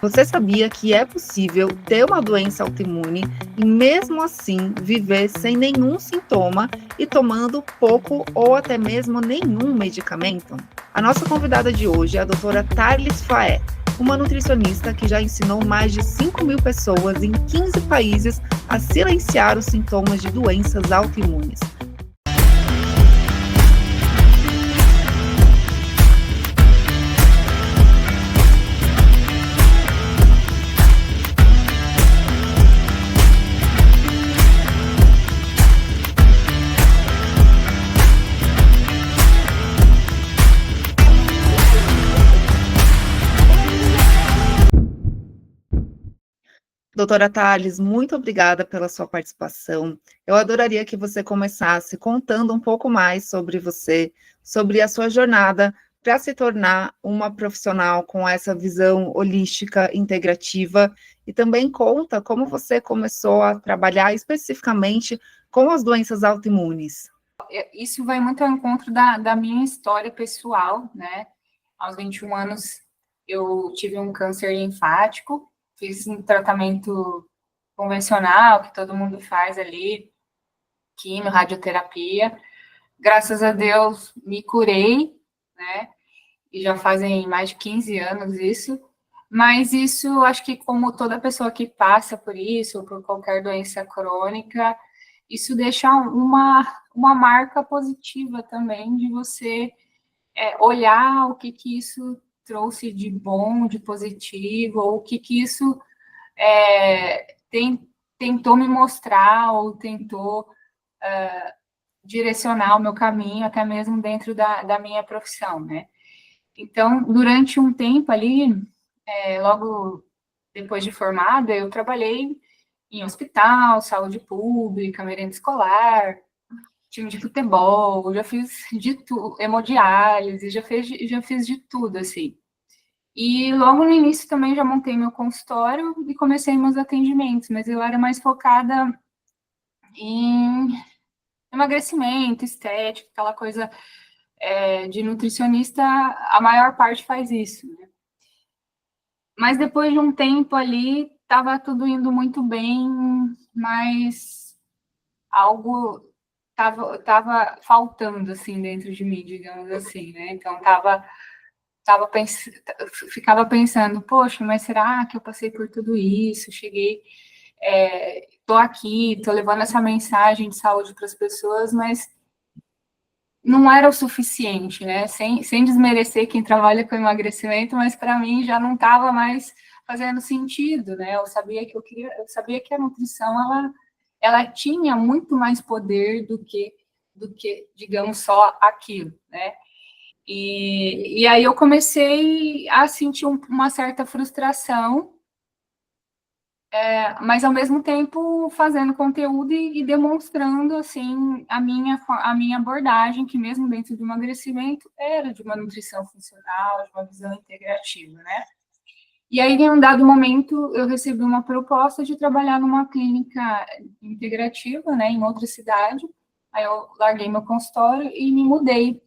Você sabia que é possível ter uma doença autoimune e mesmo assim viver sem nenhum sintoma e tomando pouco ou até mesmo nenhum medicamento? A nossa convidada de hoje é a doutora Tharlis Faé, uma nutricionista que já ensinou mais de 5.000 pessoas em 15 países a silenciar os sintomas de doenças autoimunes. Doutora Tharlis, muito obrigada pela sua participação. Eu adoraria que você começasse contando um pouco mais sobre você, sobre a sua jornada para se tornar uma profissional com essa visão holística, integrativa, e também conta como você começou a trabalhar especificamente com as doenças autoimunes. Isso vai muito ao encontro da minha história pessoal, né? Aos 21 anos, eu tive um câncer linfático, fiz um tratamento convencional, que todo mundo faz ali, quimio, radioterapia. Graças a Deus, me curei, né? E já fazem mais de 15 anos isso. Mas isso, acho que como toda pessoa que passa por isso, ou por qualquer doença crônica, isso deixa uma marca positiva também de você olhar o que isso trouxe de bom, de positivo, ou o que isso tentou me mostrar, ou tentou direcionar o meu caminho, até mesmo dentro da minha profissão, né? Então, durante um tempo ali, logo depois de formada, eu trabalhei em hospital, saúde pública, merenda escolar, time de futebol, já fiz de tudo, hemodiálise, já fiz de tudo, assim. E logo no início também já montei meu consultório e comecei meus atendimentos, mas eu era mais focada em emagrecimento, estética, aquela coisa de nutricionista, a maior parte faz isso, né? Mas depois de um tempo ali, estava tudo indo muito bem, mas algo tava faltando, assim, dentro de mim, digamos assim, né? Então, ficava pensando, poxa, mas será que eu passei por tudo isso? Cheguei, tô aqui, tô levando essa mensagem de saúde para as pessoas, mas não era o suficiente, né? Sem desmerecer quem trabalha com emagrecimento, mas para mim já não estava mais fazendo sentido, né? Eu sabia que a nutrição ela tinha muito mais poder do que digamos só aquilo, né? E aí eu comecei a sentir uma certa frustração, mas ao mesmo tempo fazendo conteúdo e demonstrando assim a minha abordagem, que mesmo dentro do emagrecimento era de uma nutrição funcional, de uma visão integrativa, né? E aí, em um dado momento, eu recebi uma proposta de trabalhar numa clínica integrativa, né, em outra cidade. Aí eu larguei meu consultório e me mudei.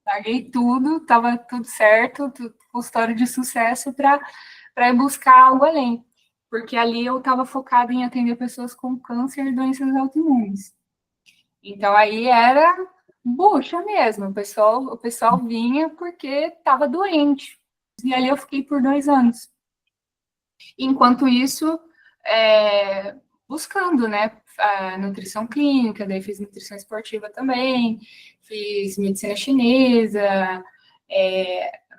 Larguei tudo, estava tudo certo, consultório de sucesso para ir buscar algo além. Porque ali eu estava focada em atender pessoas com câncer e doenças autoimunes. Então aí era bucha mesmo, o pessoal vinha porque estava doente. E ali eu fiquei por 2 anos. Enquanto isso, buscando, né, a nutrição clínica, daí fiz nutrição esportiva também, fiz medicina chinesa,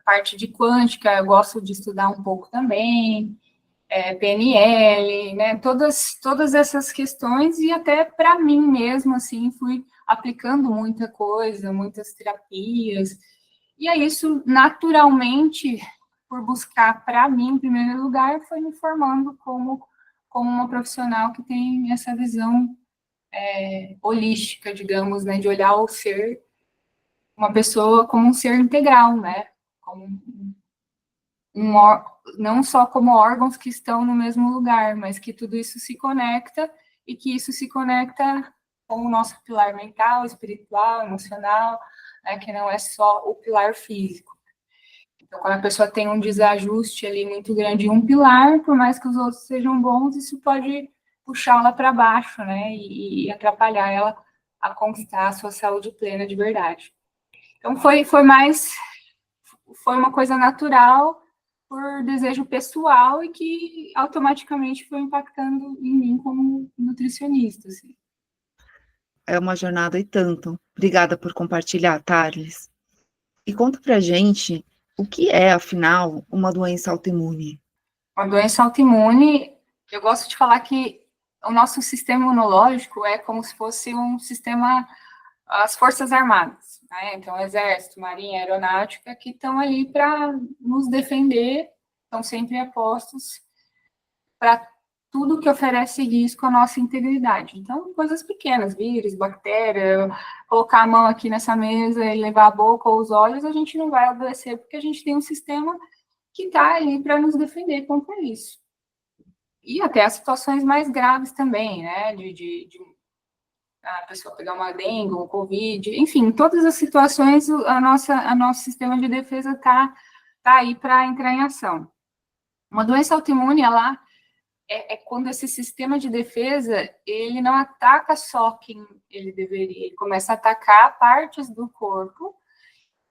parte de quântica, eu gosto de estudar um pouco também, PNL, né, todas essas questões, e até para mim mesmo, assim, fui aplicando muita coisa, muitas terapias, e é isso, naturalmente, por buscar para mim, em primeiro lugar, foi me formando como uma profissional que tem essa visão holística, digamos, né, de olhar o ser, uma pessoa como um ser integral, né, como não só como órgãos que estão no mesmo lugar, mas que tudo isso se conecta e que isso se conecta com o nosso pilar mental, espiritual, emocional, né, que não é só o pilar físico. Então, quando a pessoa tem um desajuste ali muito grande em um pilar, por mais que os outros sejam bons, isso pode puxá-la para baixo, né? E atrapalhar ela a conquistar a sua saúde plena de verdade. Então, foi uma coisa natural por desejo pessoal e que automaticamente foi impactando em mim como nutricionista, assim. É uma jornada e tanto. Obrigada por compartilhar, Thales. E conta pra gente o que é, afinal, uma doença autoimune. Uma doença autoimune, eu gosto de falar que o nosso sistema imunológico é como se fosse um sistema, as Forças Armadas, né? Então, Exército, Marinha, Aeronáutica, que estão ali para nos defender, estão sempre apostos para tudo que oferece risco à nossa integridade. Então, coisas pequenas, vírus, bactéria, colocar a mão aqui nessa mesa e levar a boca ou os olhos, a gente não vai adoecer, porque a gente tem um sistema que está ali para nos defender contra isso. E até as situações mais graves também, né, de a pessoa pegar uma dengue, um covid, enfim, todas as situações, a nosso sistema de defesa está aí para entrar em ação. Uma doença autoimune, ela é quando esse sistema de defesa, ele não ataca só quem ele deveria, ele começa a atacar partes do corpo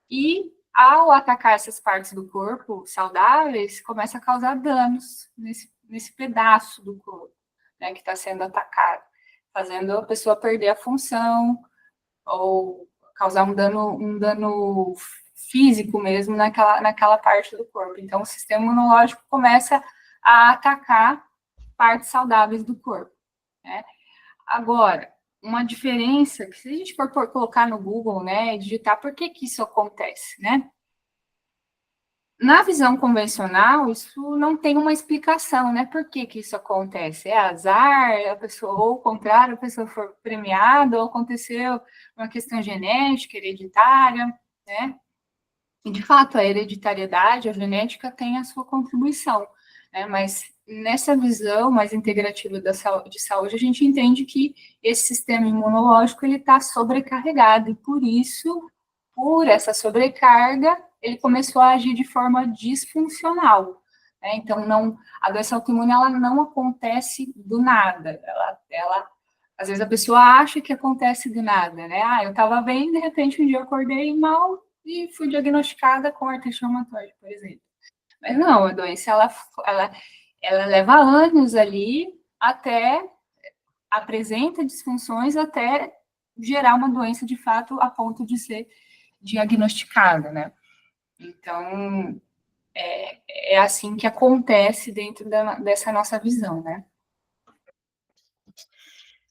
e, ao atacar essas partes do corpo saudáveis, começa a causar danos nesse pedaço do corpo, né, que está sendo atacado, fazendo a pessoa perder a função ou causar um dano físico mesmo naquela parte do corpo. Então, o sistema imunológico começa a atacar partes saudáveis do corpo, né? Agora, uma diferença, que se a gente for colocar no Google, né, digitar por que isso acontece, né? Na visão convencional, isso não tem uma explicação, né? Por que isso acontece? É azar, a pessoa, ou o contrário, a pessoa for premiada, ou aconteceu uma questão genética, hereditária, né? E, de fato, a hereditariedade, a genética tem a sua contribuição, né? Mas nessa visão mais integrativa de saúde, a gente entende que esse sistema imunológico ele está sobrecarregado, e por isso, por essa sobrecarga, ele começou a agir de forma disfuncional, né? Então, a doença autoimune ela não acontece do nada, às vezes a pessoa acha que acontece do nada, né? Eu estava bem, de repente um dia eu acordei mal e fui diagnosticada com artrite reumatoide, por exemplo. Mas não, a doença ela leva anos ali até apresenta disfunções até gerar uma doença de fato a ponto de ser diagnosticada, né? Então, é assim que acontece dentro dessa nossa visão, né?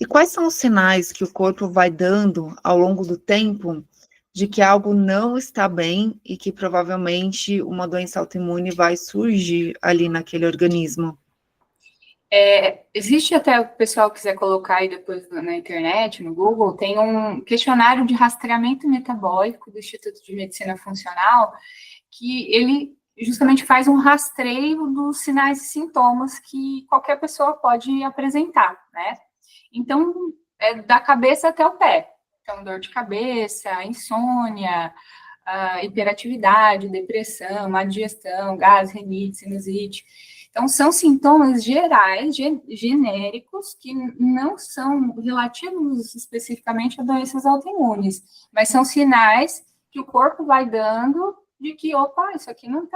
E quais são os sinais que o corpo vai dando ao longo do tempo de que algo não está bem e que provavelmente uma doença autoimune vai surgir ali naquele organismo? Existe até, o pessoal quiser colocar aí depois na internet, no Google, tem um questionário de rastreamento metabólico do Instituto de Medicina Funcional, que ele justamente faz um rastreio dos sinais e sintomas que qualquer pessoa pode apresentar, né? Então, da cabeça até o pé. Então, dor de cabeça, insônia, hiperatividade, depressão, má digestão, gás, rinite, sinusite. Então, são sintomas gerais, genéricos, que não são relativos especificamente a doenças autoimunes, mas são sinais que o corpo vai dando de que, opa, isso aqui não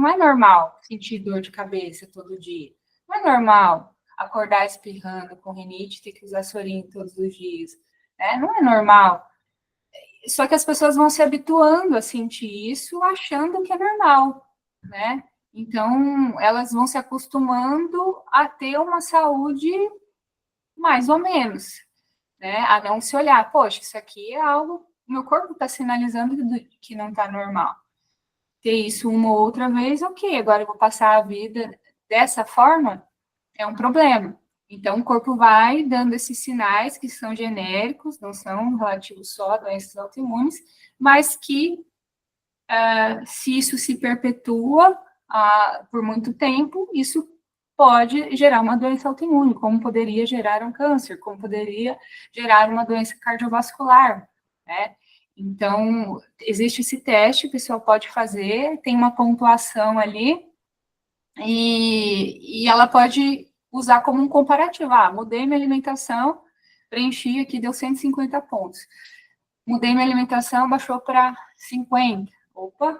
é normal sentir dor de cabeça todo dia. Não é normal acordar espirrando com rinite e ter que usar sorinho todos os dias. Né? Não é normal. Só que as pessoas vão se habituando a sentir isso, achando que é normal, né? Então, elas vão se acostumando a ter uma saúde mais ou menos, né? A não se olhar, poxa, isso aqui é algo, meu corpo está sinalizando que não está normal. Ter isso uma ou outra vez, ok, agora eu vou passar a vida dessa forma, é um problema. Então, o corpo vai dando esses sinais que são genéricos, não são relativos só a doenças autoimunes, mas que, se isso se perpetua por muito tempo, isso pode gerar uma doença autoimune, como poderia gerar um câncer, como poderia gerar uma doença cardiovascular, né? Então, existe esse teste, o pessoal pode fazer, tem uma pontuação ali, e ela pode usar como um comparativo. Mudei minha alimentação, preenchi aqui, deu 150 pontos. Mudei minha alimentação, baixou para 50. Opa,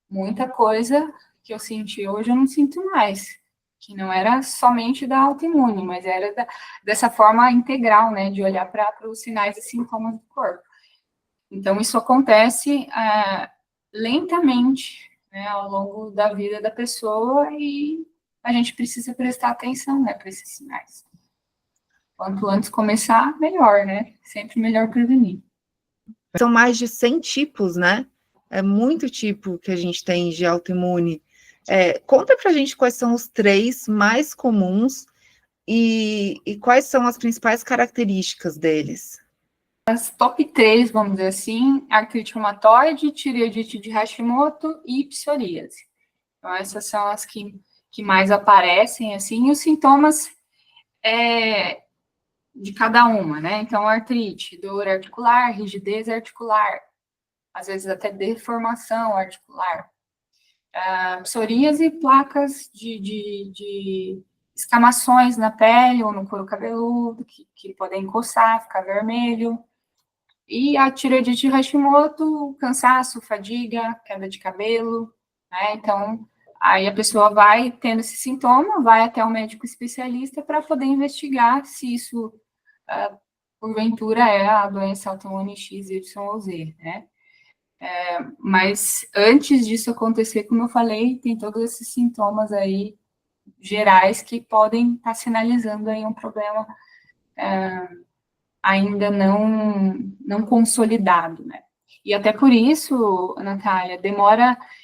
muita coisa que eu senti hoje eu não sinto mais. Que não era somente da autoimune, mas era dessa forma integral, né, de olhar para os sinais e sintomas do corpo. Então, isso acontece lentamente, né, ao longo da vida da pessoa, e a gente precisa prestar atenção, né, para esses sinais. Quanto antes começar, melhor, né? Sempre melhor prevenir. São mais de 100 tipos, né? É muito tipo que a gente tem de autoimune. Conta pra gente quais são os 3 mais comuns e quais são as principais características deles. As top 3, vamos dizer assim, artrite reumatoide, tireoidite de Hashimoto e psoríase. Então, essas são as que mais aparecem, assim, e os sintomas de cada uma, né? Então, artrite, dor articular, rigidez articular, às vezes até deformação articular. Psoríase, placas de escamações na pele ou no couro cabeludo, que podem coçar, ficar vermelho. E a tireoidite de Hashimoto, cansaço, fadiga, queda de cabelo, né? Então, aí a pessoa vai tendo esse sintoma, vai até o médico especialista para poder investigar se isso, porventura, é a doença autoimune XYZ, né? Mas antes disso acontecer, como eu falei, tem todos esses sintomas aí gerais que podem estar sinalizando aí um problema ainda não consolidado, né? E até por isso, Natália,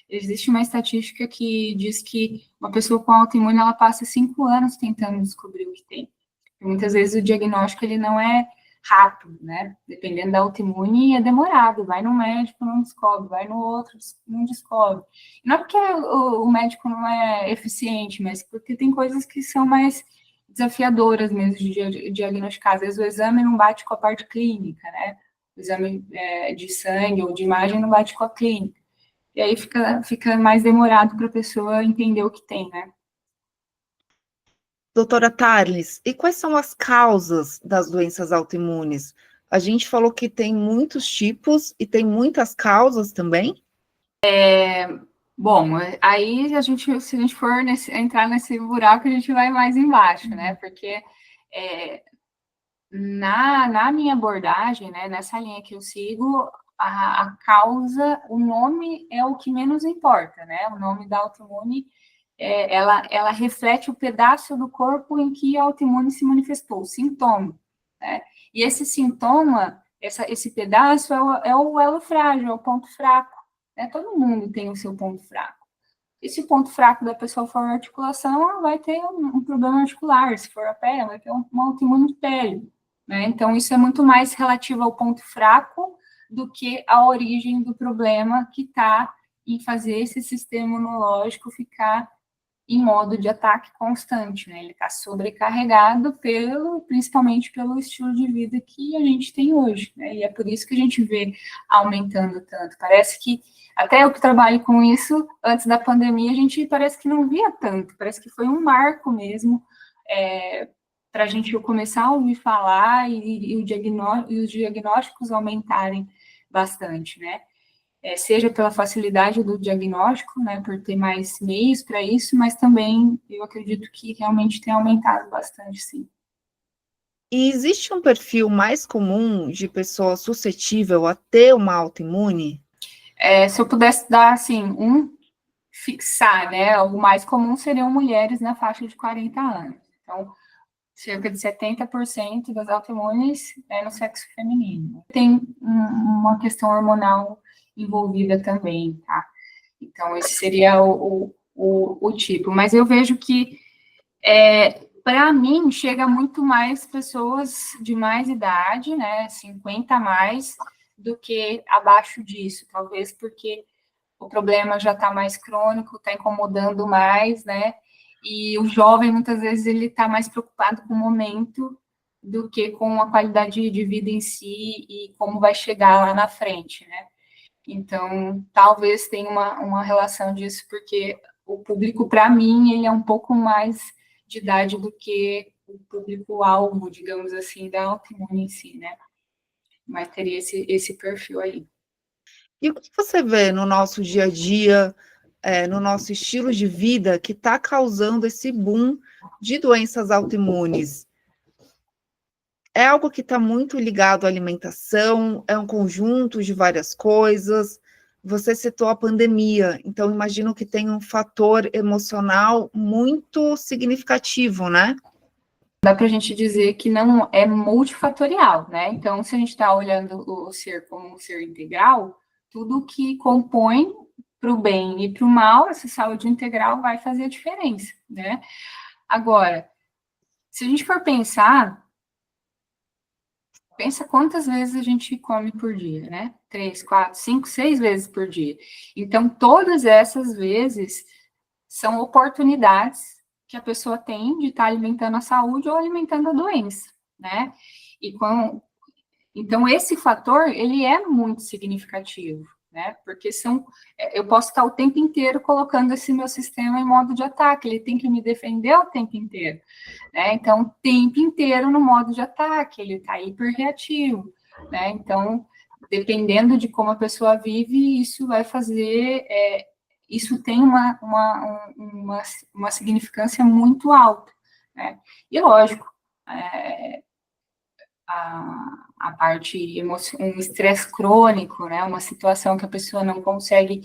existe uma estatística que diz que uma pessoa com autoimune, ela passa 5 anos tentando descobrir o que tem. E muitas vezes o diagnóstico, ele não é rápido, né? Dependendo da autoimune, é demorado. Vai no médico, não descobre. Vai no outro, não descobre. Não é porque o médico não é eficiente, mas porque tem coisas que são mais desafiadoras mesmo de diagnosticar. Às vezes o exame não bate com a parte clínica, né? O exame de sangue ou de imagem não bate com a clínica. E aí fica mais demorado para a pessoa entender o que tem, né? Doutora Tarles, e quais são as causas das doenças autoimunes? A gente falou que tem muitos tipos e tem muitas causas também? Bom, aí se a gente for entrar nesse buraco, a gente vai mais embaixo, né? Porque na minha abordagem, né, nessa linha que eu sigo, a causa, o nome é o que menos importa, né? O nome da autoimune, ela reflete o pedaço do corpo em que a autoimune se manifestou, o sintoma, né? E esse sintoma, esse pedaço é o elo frágil, é o ponto fraco, né? Todo mundo tem o seu ponto fraco. E se o ponto fraco da pessoa for a articulação, ela vai ter um problema articular. Se for a pele, ela vai ter uma autoimune de pele, né? Então, isso é muito mais relativo ao ponto fraco do que à origem do problema, que está em fazer esse sistema imunológico ficar em modo de ataque constante, né? Ele está sobrecarregado principalmente pelo estilo de vida que a gente tem hoje, né? E é por isso que a gente vê aumentando tanto. Parece que, até eu que trabalho com isso, antes da pandemia, a gente parece que não via tanto, parece que foi um marco mesmo, para a gente começar a ouvir falar e os diagnósticos aumentarem bastante, né? Seja pela facilidade do diagnóstico, né, por ter mais meios para isso, mas também eu acredito que realmente tem aumentado bastante, sim. E existe um perfil mais comum de pessoa suscetível a ter uma autoimune? Se eu pudesse dar, assim, fixar, né, o mais comum seriam mulheres na faixa de 40 anos. Então, cerca de 70% das autoimunes é no sexo feminino. Tem uma questão hormonal envolvida também, tá? Então, esse seria o tipo. Mas eu vejo que, para mim, chega muito mais pessoas de mais idade, né, 50 a mais, do que abaixo disso. Talvez porque o problema já está mais crônico, está incomodando mais, né? E o jovem, muitas vezes, ele está mais preocupado com o momento do que com a qualidade de vida em si e como vai chegar lá na frente, né? Então, talvez tenha uma relação disso, porque o público, para mim, ele é um pouco mais de idade do que o público-alvo, digamos assim, da autoimune em si, né? Mas teria esse perfil aí. E o que você vê no nosso dia a dia, no nosso estilo de vida, que está causando esse boom de doenças autoimunes? É algo que está muito ligado à alimentação, é um conjunto de várias coisas. Você citou a pandemia, então imagino que tem um fator emocional muito significativo, né? Dá para a gente dizer que não é multifatorial, né? Então, se a gente está olhando o ser como um ser integral, tudo que compõe para o bem e para o mal, essa saúde integral vai fazer a diferença, né? Agora, se a gente for pensar, pensa quantas vezes a gente come por dia, né? 3, 4, 5, 6 vezes por dia. Então, todas essas vezes são oportunidades que a pessoa tem de estar alimentando a saúde ou alimentando a doença, né? Então, esse fator, ele é muito significativo, né? Porque eu posso estar o tempo inteiro colocando esse meu sistema em modo de ataque, ele tem que me defender o tempo inteiro, né? Então, o tempo inteiro no modo de ataque, ele está hiperreativo, né? Então, dependendo de como a pessoa vive, isso vai fazer, isso tem uma significância muito alta, né? E lógico, a parte um estresse crônico, né? Uma situação que a pessoa não consegue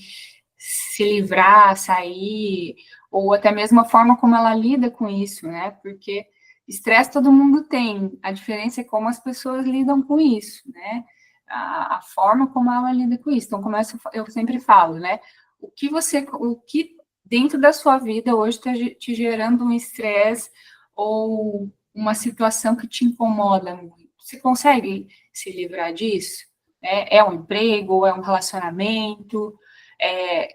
se livrar, sair, ou até mesmo a forma como ela lida com isso, né? Porque estresse todo mundo tem, a diferença é como as pessoas lidam com isso, né? A forma como ela lida com isso. Então, eu sempre falo, né? O que dentro da sua vida hoje está te gerando um estresse ou uma situação que te incomoda muito? Você consegue se livrar disso? É um emprego, é um relacionamento?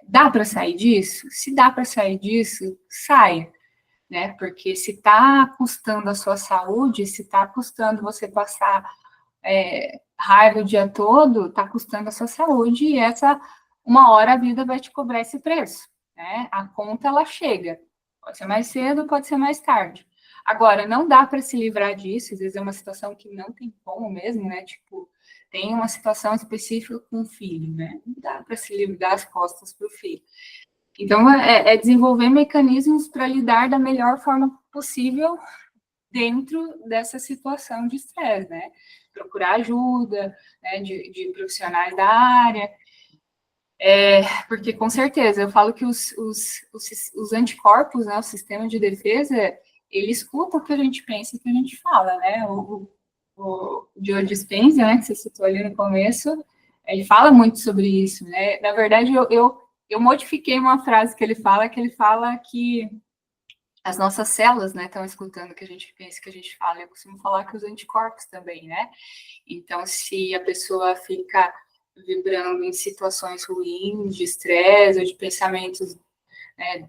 Dá para sair disso? Se dá para sair disso, saia, né? Porque se está custando a sua saúde, se está custando você passar raiva o dia todo, está custando a sua saúde e uma hora a vida vai te cobrar esse preço, né? A conta, ela chega. Pode ser mais cedo, pode ser mais tarde. Agora, não dá para se livrar disso, às vezes é uma situação que não tem como mesmo, né? Tipo, tem uma situação específica com o filho, né? Não dá para se livrar das costas para o filho. Então, desenvolver mecanismos para lidar da melhor forma possível dentro dessa situação de estresse, né? Procurar ajuda, né, de profissionais da área, porque com certeza, eu falo que os anticorpos, né, o sistema de defesa, ele escuta o que a gente pensa e o que a gente fala, né? O Joe Dispenza, né, que você citou ali no começo, ele fala muito sobre isso, né? Na verdade, eu modifiquei uma frase que ele fala que as nossas células, né, estão escutando o que a gente pensa, o que a gente fala. Eu costumo falar que os anticorpos também, né? Então, se a pessoa fica vibrando em situações ruins, de estresse ou de pensamentos, né,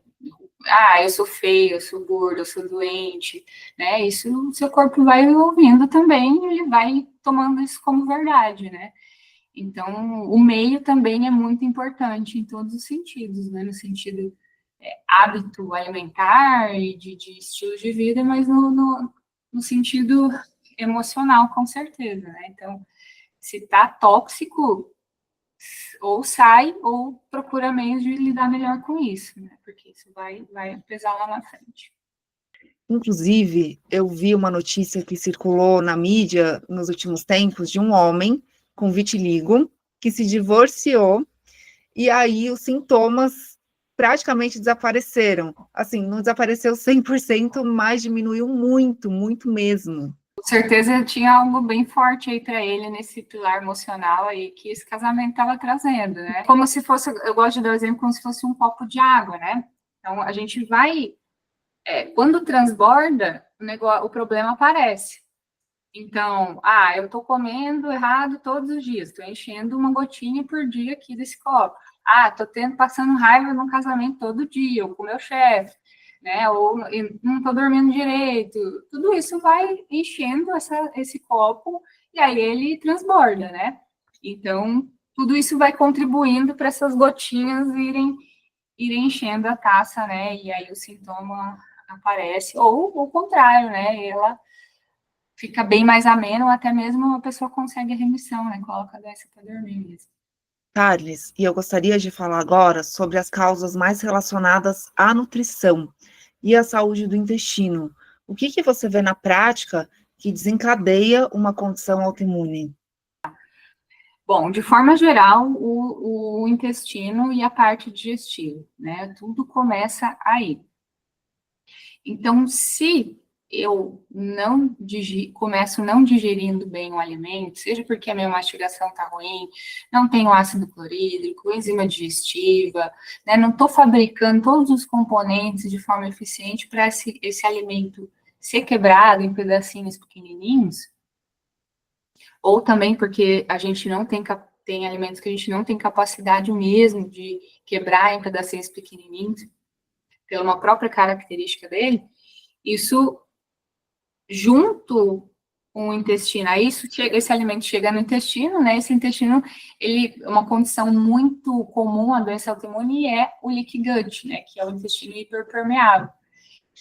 eu sou feio, eu sou gordo, eu sou doente, né? Isso o seu corpo vai ouvindo também, e ele vai tomando isso como verdade, né? Então, o meio também é muito importante em todos os sentidos, né? No sentido hábito alimentar e de estilo de vida, mas no sentido emocional, com certeza, né? Então, se tá tóxico, ou sai, ou procura meios de lidar melhor com isso, né? Porque isso vai pesar lá na frente. Inclusive, eu vi uma notícia que circulou na mídia nos últimos tempos de um homem com vitiligo que se divorciou e aí os sintomas praticamente desapareceram. Assim, não desapareceu 100%, mas diminuiu muito, muito mesmo. Com certeza tinha algo bem forte aí para ele nesse pilar emocional aí que esse casamento estava trazendo, né? Como se fosse, eu gosto de dar o exemplo como se fosse um copo de água, né? Então a gente vai, quando transborda, o problema aparece. Então, eu estou comendo errado todos os dias, estou enchendo uma gotinha por dia aqui desse copo. Estou passando raiva num casamento todo dia, ou com o meu chefe, né? Ou eu não estou dormindo direito. Tudo isso vai enchendo esse copo e aí ele transborda, né? Então, tudo isso vai contribuindo para essas gotinhas irem enchendo a taça, né? E aí o sintoma aparece, ou o contrário, né? Ela fica bem mais ameno, ou até mesmo a pessoa consegue a remissão, né? Coloca a doença para dormir mesmo. Carles, e eu gostaria de falar agora sobre as causas mais relacionadas à nutrição e à saúde do intestino. O que que você vê na prática que desencadeia uma condição autoimune? Bom, de forma geral, o intestino e a parte digestiva, né? Tudo começa aí. Então, se eu começo não digerindo bem o alimento, seja porque a minha mastigação está ruim, não tenho ácido clorídrico, enzima digestiva, né, não estou fabricando todos os componentes de forma eficiente para esse alimento ser quebrado em pedacinhos pequenininhos, ou também porque a gente não tem alimentos que a gente não tem capacidade mesmo de quebrar em pedacinhos pequenininhos, pela uma própria característica dele, isso junto com o intestino, aí esse alimento chega no intestino, né? Esse intestino, uma condição muito comum à doença autoimune é o leaky gut, né? Que é o intestino hiperpermeável.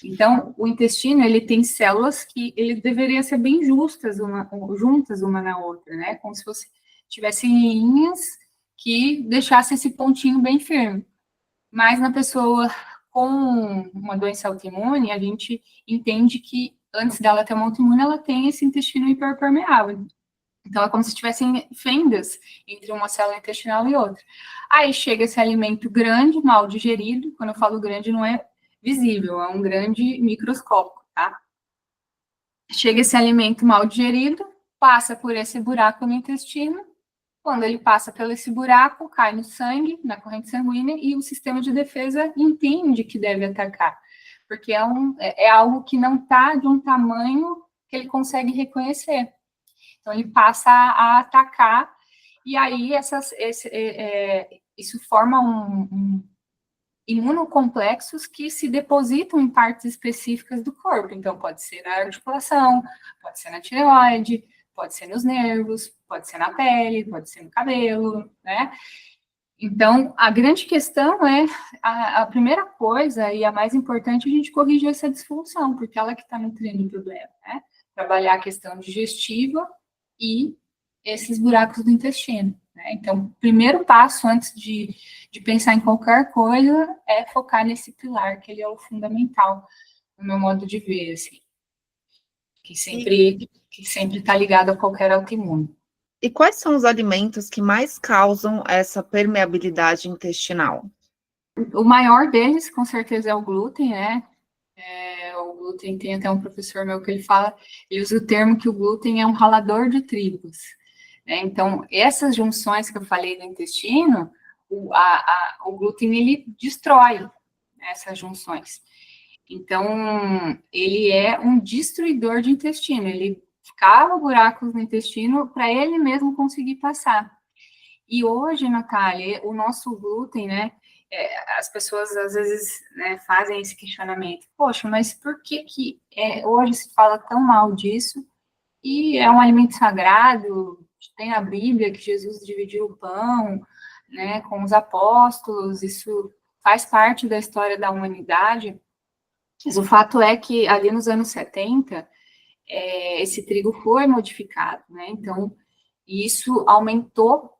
Então, o intestino, ele tem células que ele deveria ser bem juntas uma na outra, né? Como se fosse tivessem linhas que deixassem esse pontinho bem firme. Mas na pessoa com uma doença autoimune, a gente entende que antes dela ter uma autoimune, ela tem esse intestino hiperpermeável. Então, é como se tivessem fendas entre uma célula intestinal e outra. Aí chega esse alimento grande, mal digerido. Quando eu falo grande, não é visível, é um grande microscópio, tá? Chega esse alimento mal digerido, passa por esse buraco no intestino. Quando ele passa pelo esse buraco, cai no sangue, na corrente sanguínea, e o sistema de defesa entende que deve atacar, porque é algo que não está de um tamanho que ele consegue reconhecer. Então, ele passa a atacar, e aí isso forma imunocomplexos que se depositam em partes específicas do corpo. Então, pode ser na articulação, pode ser na tireoide, pode ser nos nervos, pode ser na pele, pode ser no cabelo, né? Então, a grande questão é, a primeira coisa e a mais importante, a gente corrigir essa disfunção, porque ela que está nutrindo o problema, né? Trabalhar a questão digestiva e esses buracos do intestino, né? Então, o primeiro passo antes de pensar em qualquer coisa é focar nesse pilar, que ele é o fundamental, no meu modo de ver, assim, que sempre está ligado a qualquer autoimune. E quais são os alimentos que mais causam essa permeabilidade intestinal? O maior deles, com certeza, é o glúten, né? O glúten, tem até um professor meu que ele usa o termo que o glúten é um ralador de trigos, né? Então, essas junções que eu falei do intestino, o glúten, ele destrói essas junções. Então, ele é um destruidor de intestino, ele cava buracos no intestino para ele mesmo conseguir passar. E hoje, Natália, o nosso glúten, né, as pessoas às vezes, né, fazem esse questionamento. Poxa, mas por que hoje se fala tão mal disso? E é um alimento sagrado, tem a Bíblia que Jesus dividiu o pão, né, com os apóstolos, isso faz parte da história da humanidade. Mas o fato é que ali nos anos 70, esse trigo foi modificado, né? Então, isso aumentou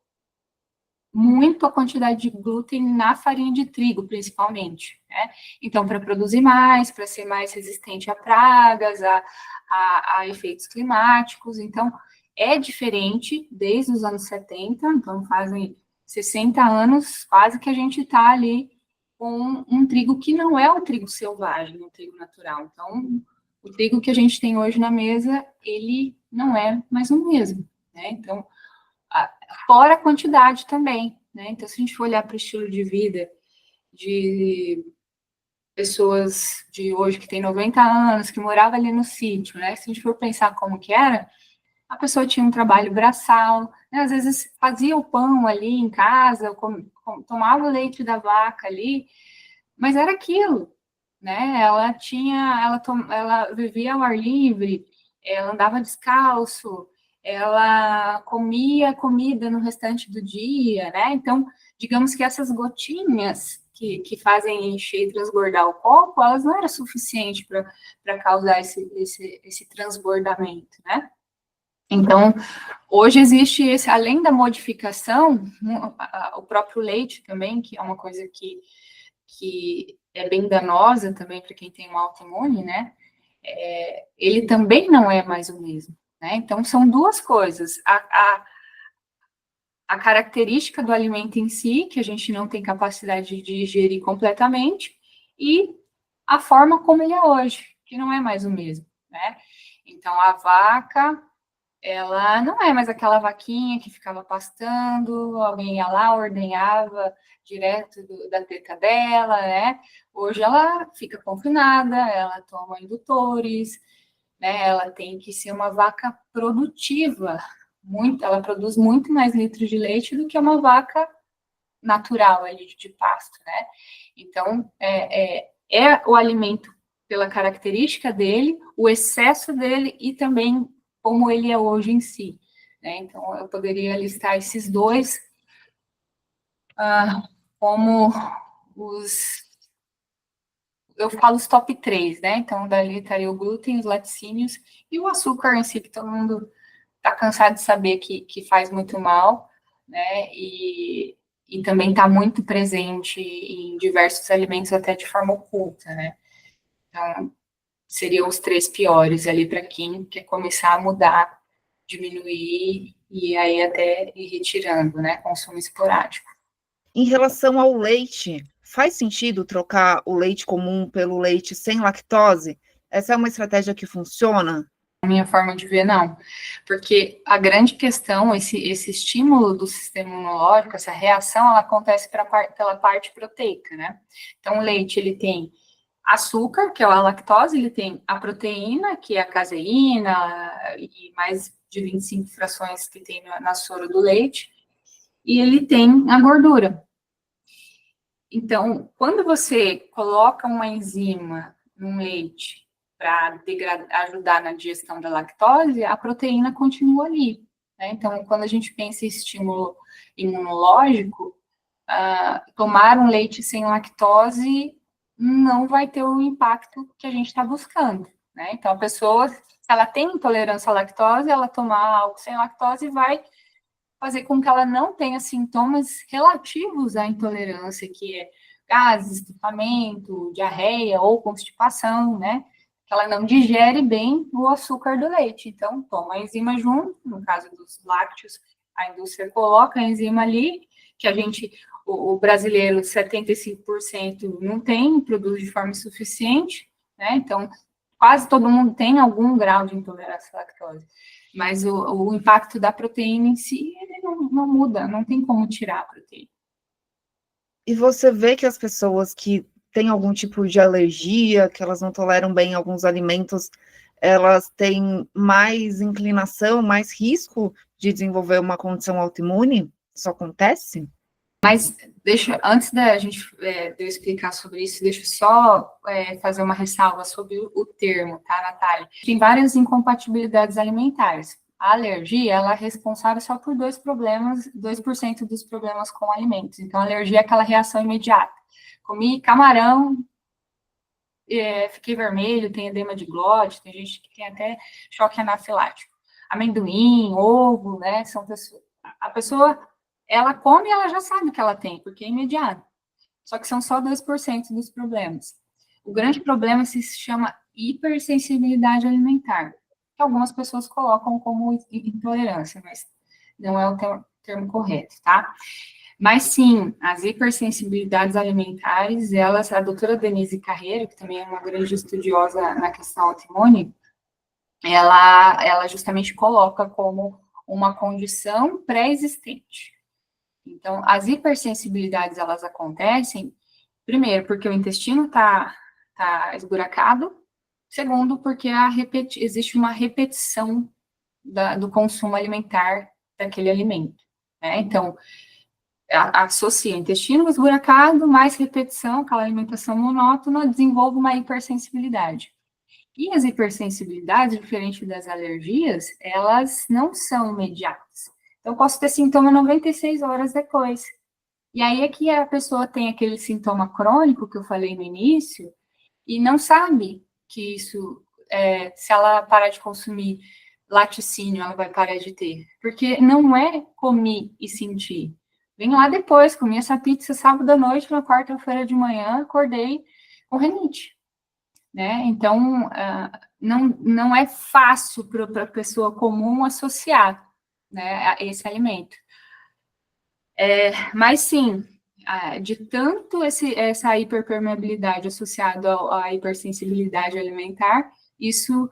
muito a quantidade de glúten na farinha de trigo, principalmente, né? Então, para produzir mais, para ser mais resistente a pragas, a efeitos climáticos. Então, é diferente desde os anos 70, então fazem 60 anos, quase que a gente está ali com um trigo que não é o trigo selvagem, o trigo natural. Então, o trigo que a gente tem hoje na mesa, ele não é mais o mesmo, né? Então, fora a quantidade também, né? Então, se a gente for olhar para o estilo de vida de pessoas de hoje que têm 90 anos, que morava ali no sítio, né? Se a gente for pensar como que era, a pessoa tinha um trabalho braçal, né? Às vezes fazia o pão ali em casa, tomava o leite da vaca ali, mas era aquilo. né? Ela vivia ao ar livre, ela andava descalço, ela comia comida no restante do dia, né? Então, digamos que essas gotinhas que fazem encher e transbordar o copo, elas não eram suficientes para causar esse transbordamento, né? Então, hoje existe esse, além da modificação, o próprio leite também, que é uma coisa que é bem danosa também para quem tem uma autoimune, né? Ele também não é mais o mesmo, né? Então, são duas coisas. A característica do alimento em si, que a gente não tem capacidade de digerir completamente, e a forma como ele é hoje, que não é mais o mesmo, né? Então, a vaca, ela não é mais aquela vaquinha que ficava pastando, alguém ia lá, ordenhava direto da teta dela, né? Hoje ela fica confinada, ela toma indutores, né? Ela tem que ser uma vaca produtiva, ela produz muito mais litros de leite do que uma vaca natural ali de pasto, né? Então, é o alimento pela característica dele, o excesso dele e também como ele é hoje em si, né? Então, eu poderia listar esses dois como eu falo os top 3, né? Então, dali estaria o glúten, os laticínios e o açúcar em si, que todo mundo está cansado de saber que faz muito mal, né? E também está muito presente em diversos alimentos, até de forma oculta, né? Então, seriam os 3 piores ali para quem quer começar a mudar, diminuir e aí até ir retirando, né? Consumo esporádico. Em relação ao leite, faz sentido trocar o leite comum pelo leite sem lactose? Essa é uma estratégia que funciona? A minha forma de ver, não. Porque a grande questão, esse estímulo do sistema imunológico, essa reação, ela acontece pela parte proteica, né? Então, o leite, ele tem açúcar, que é a lactose, ele tem a proteína, que é a caseína, e mais de 25 frações que tem na soro do leite, e ele tem a gordura. Então, quando você coloca uma enzima no leite para ajudar na digestão da lactose, a proteína continua ali, né? Então, quando a gente pensa em estímulo imunológico, tomar um leite sem lactose não vai ter o impacto que a gente está buscando, né? Então, a pessoa, se ela tem intolerância à lactose, ela tomar algo sem lactose vai fazer com que ela não tenha sintomas relativos à intolerância, que é gases, estufamento, diarreia ou constipação, né? Que ela não digere bem o açúcar do leite. Então, toma a enzima junto, no caso dos lácteos, a indústria coloca a enzima ali, que a gente, o brasileiro, 75% não tem, produz de forma insuficiente, né? Então, quase todo mundo tem algum grau de intolerância à lactose. Mas o impacto da proteína em si, ele não muda, não tem como tirar a proteína. E você vê que as pessoas que têm algum tipo de alergia, que elas não toleram bem alguns alimentos, elas têm mais inclinação, mais risco de desenvolver uma condição autoimune? Isso acontece? Mas antes de eu explicar sobre isso, deixa eu só fazer uma ressalva sobre o termo, tá, Natália? Tem várias incompatibilidades alimentares. A alergia, ela é responsável só por 2% dos problemas com alimentos. Então, a alergia é aquela reação imediata. Comi camarão, fiquei vermelho, tem edema de glote, tem gente que tem até choque anafilático. Amendoim, ovo, né? A pessoa, ela come e ela já sabe que ela tem, porque é imediato. Só que são só 2% dos problemas. O grande problema se chama hipersensibilidade alimentar, que algumas pessoas colocam como intolerância, mas não é o termo correto, tá? Mas sim, as hipersensibilidades alimentares, a doutora Denise Carreiro, que também é uma grande estudiosa na questão autoimune, ela justamente coloca como uma condição pré-existente. Então, as hipersensibilidades, elas acontecem, primeiro, porque o intestino está esburacado, segundo, porque existe uma repetição do consumo alimentar daquele alimento, né? Então, associa intestino esburacado, mais repetição, aquela alimentação monótona, desenvolve uma hipersensibilidade. E as hipersensibilidades, diferente das alergias, elas não são imediatas. Então, eu posso ter sintoma 96 horas depois. E aí é que a pessoa tem aquele sintoma crônico que eu falei no início e não sabe que isso, se ela parar de consumir laticínio, ela vai parar de ter. Porque não é comer e sentir. Vem lá depois, comi essa pizza sábado à noite, na quarta-feira de manhã, acordei com renite. Né? Então, não é fácil para a pessoa comum associar, né, a esse alimento. Mas sim, de tanto essa hiperpermeabilidade associada à hipersensibilidade alimentar, isso,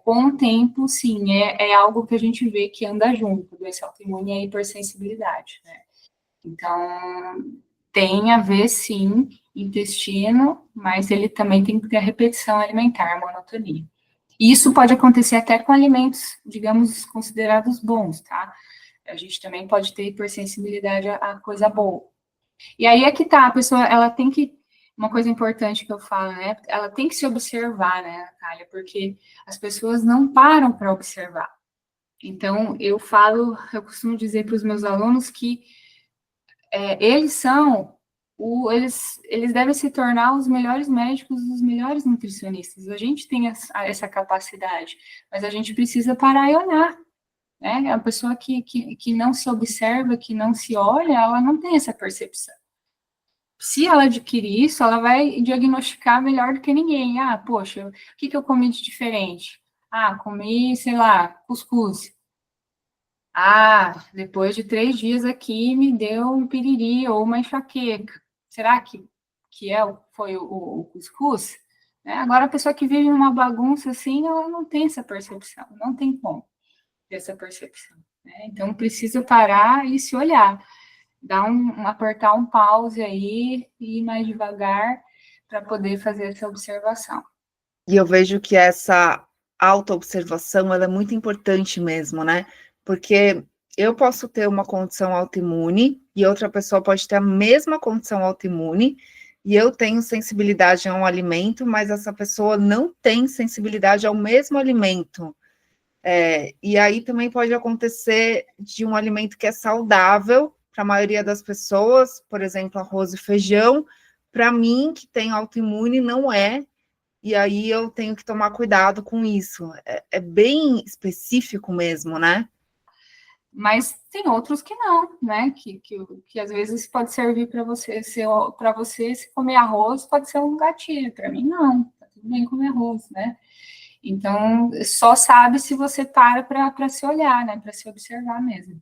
com o tempo, sim, é algo que a gente vê que anda junto, doença autoimune e a hipersensibilidade, né? Então, tem a ver, sim, intestino, mas ele também tem que ter a repetição alimentar, a monotonia. E isso pode acontecer até com alimentos, digamos, considerados bons, tá? A gente também pode ter hipersensibilidade a coisa boa. E aí é que tá, a pessoa, ela tem que, uma coisa importante que eu falo, né? Ela tem que se observar, né, Natália? Porque as pessoas não param para observar. Então, eu costumo dizer para os meus alunos que eles devem se tornar os melhores médicos, os melhores nutricionistas. A gente tem essa capacidade, mas a gente precisa parar e olhar, né? A pessoa que não se observa, que não se olha, ela não tem essa percepção. Se ela adquirir isso, ela vai diagnosticar melhor do que ninguém. Ah, poxa, o que eu comi de diferente? Ah, comi, sei lá, cuscuz. Ah, depois de 3 dias aqui me deu um piriri ou uma enxaqueca. Será foi o cuscuz? Né? Agora, a pessoa que vive numa bagunça assim, ela não tem essa percepção, não tem como ter essa percepção. Né? Então, precisa parar e se olhar, apertar um pause aí e ir mais devagar para poder fazer essa observação. E eu vejo que essa autoobservação, ela é muito importante mesmo, né? Porque eu posso ter uma condição autoimune e outra pessoa pode ter a mesma condição autoimune e eu tenho sensibilidade a um alimento, mas essa pessoa não tem sensibilidade ao mesmo alimento. E aí também pode acontecer de um alimento que é saudável para a maioria das pessoas, por exemplo, arroz e feijão, para mim, que tenho autoimune, não é, e aí eu tenho que tomar cuidado com isso. É bem específico mesmo, né? Mas tem outros que não, né? Que às vezes pode servir para você, se comer arroz pode ser um gatilho, para mim não, tá tudo bem comer arroz, né? Então, só sabe se você para se olhar, né? Para se observar mesmo.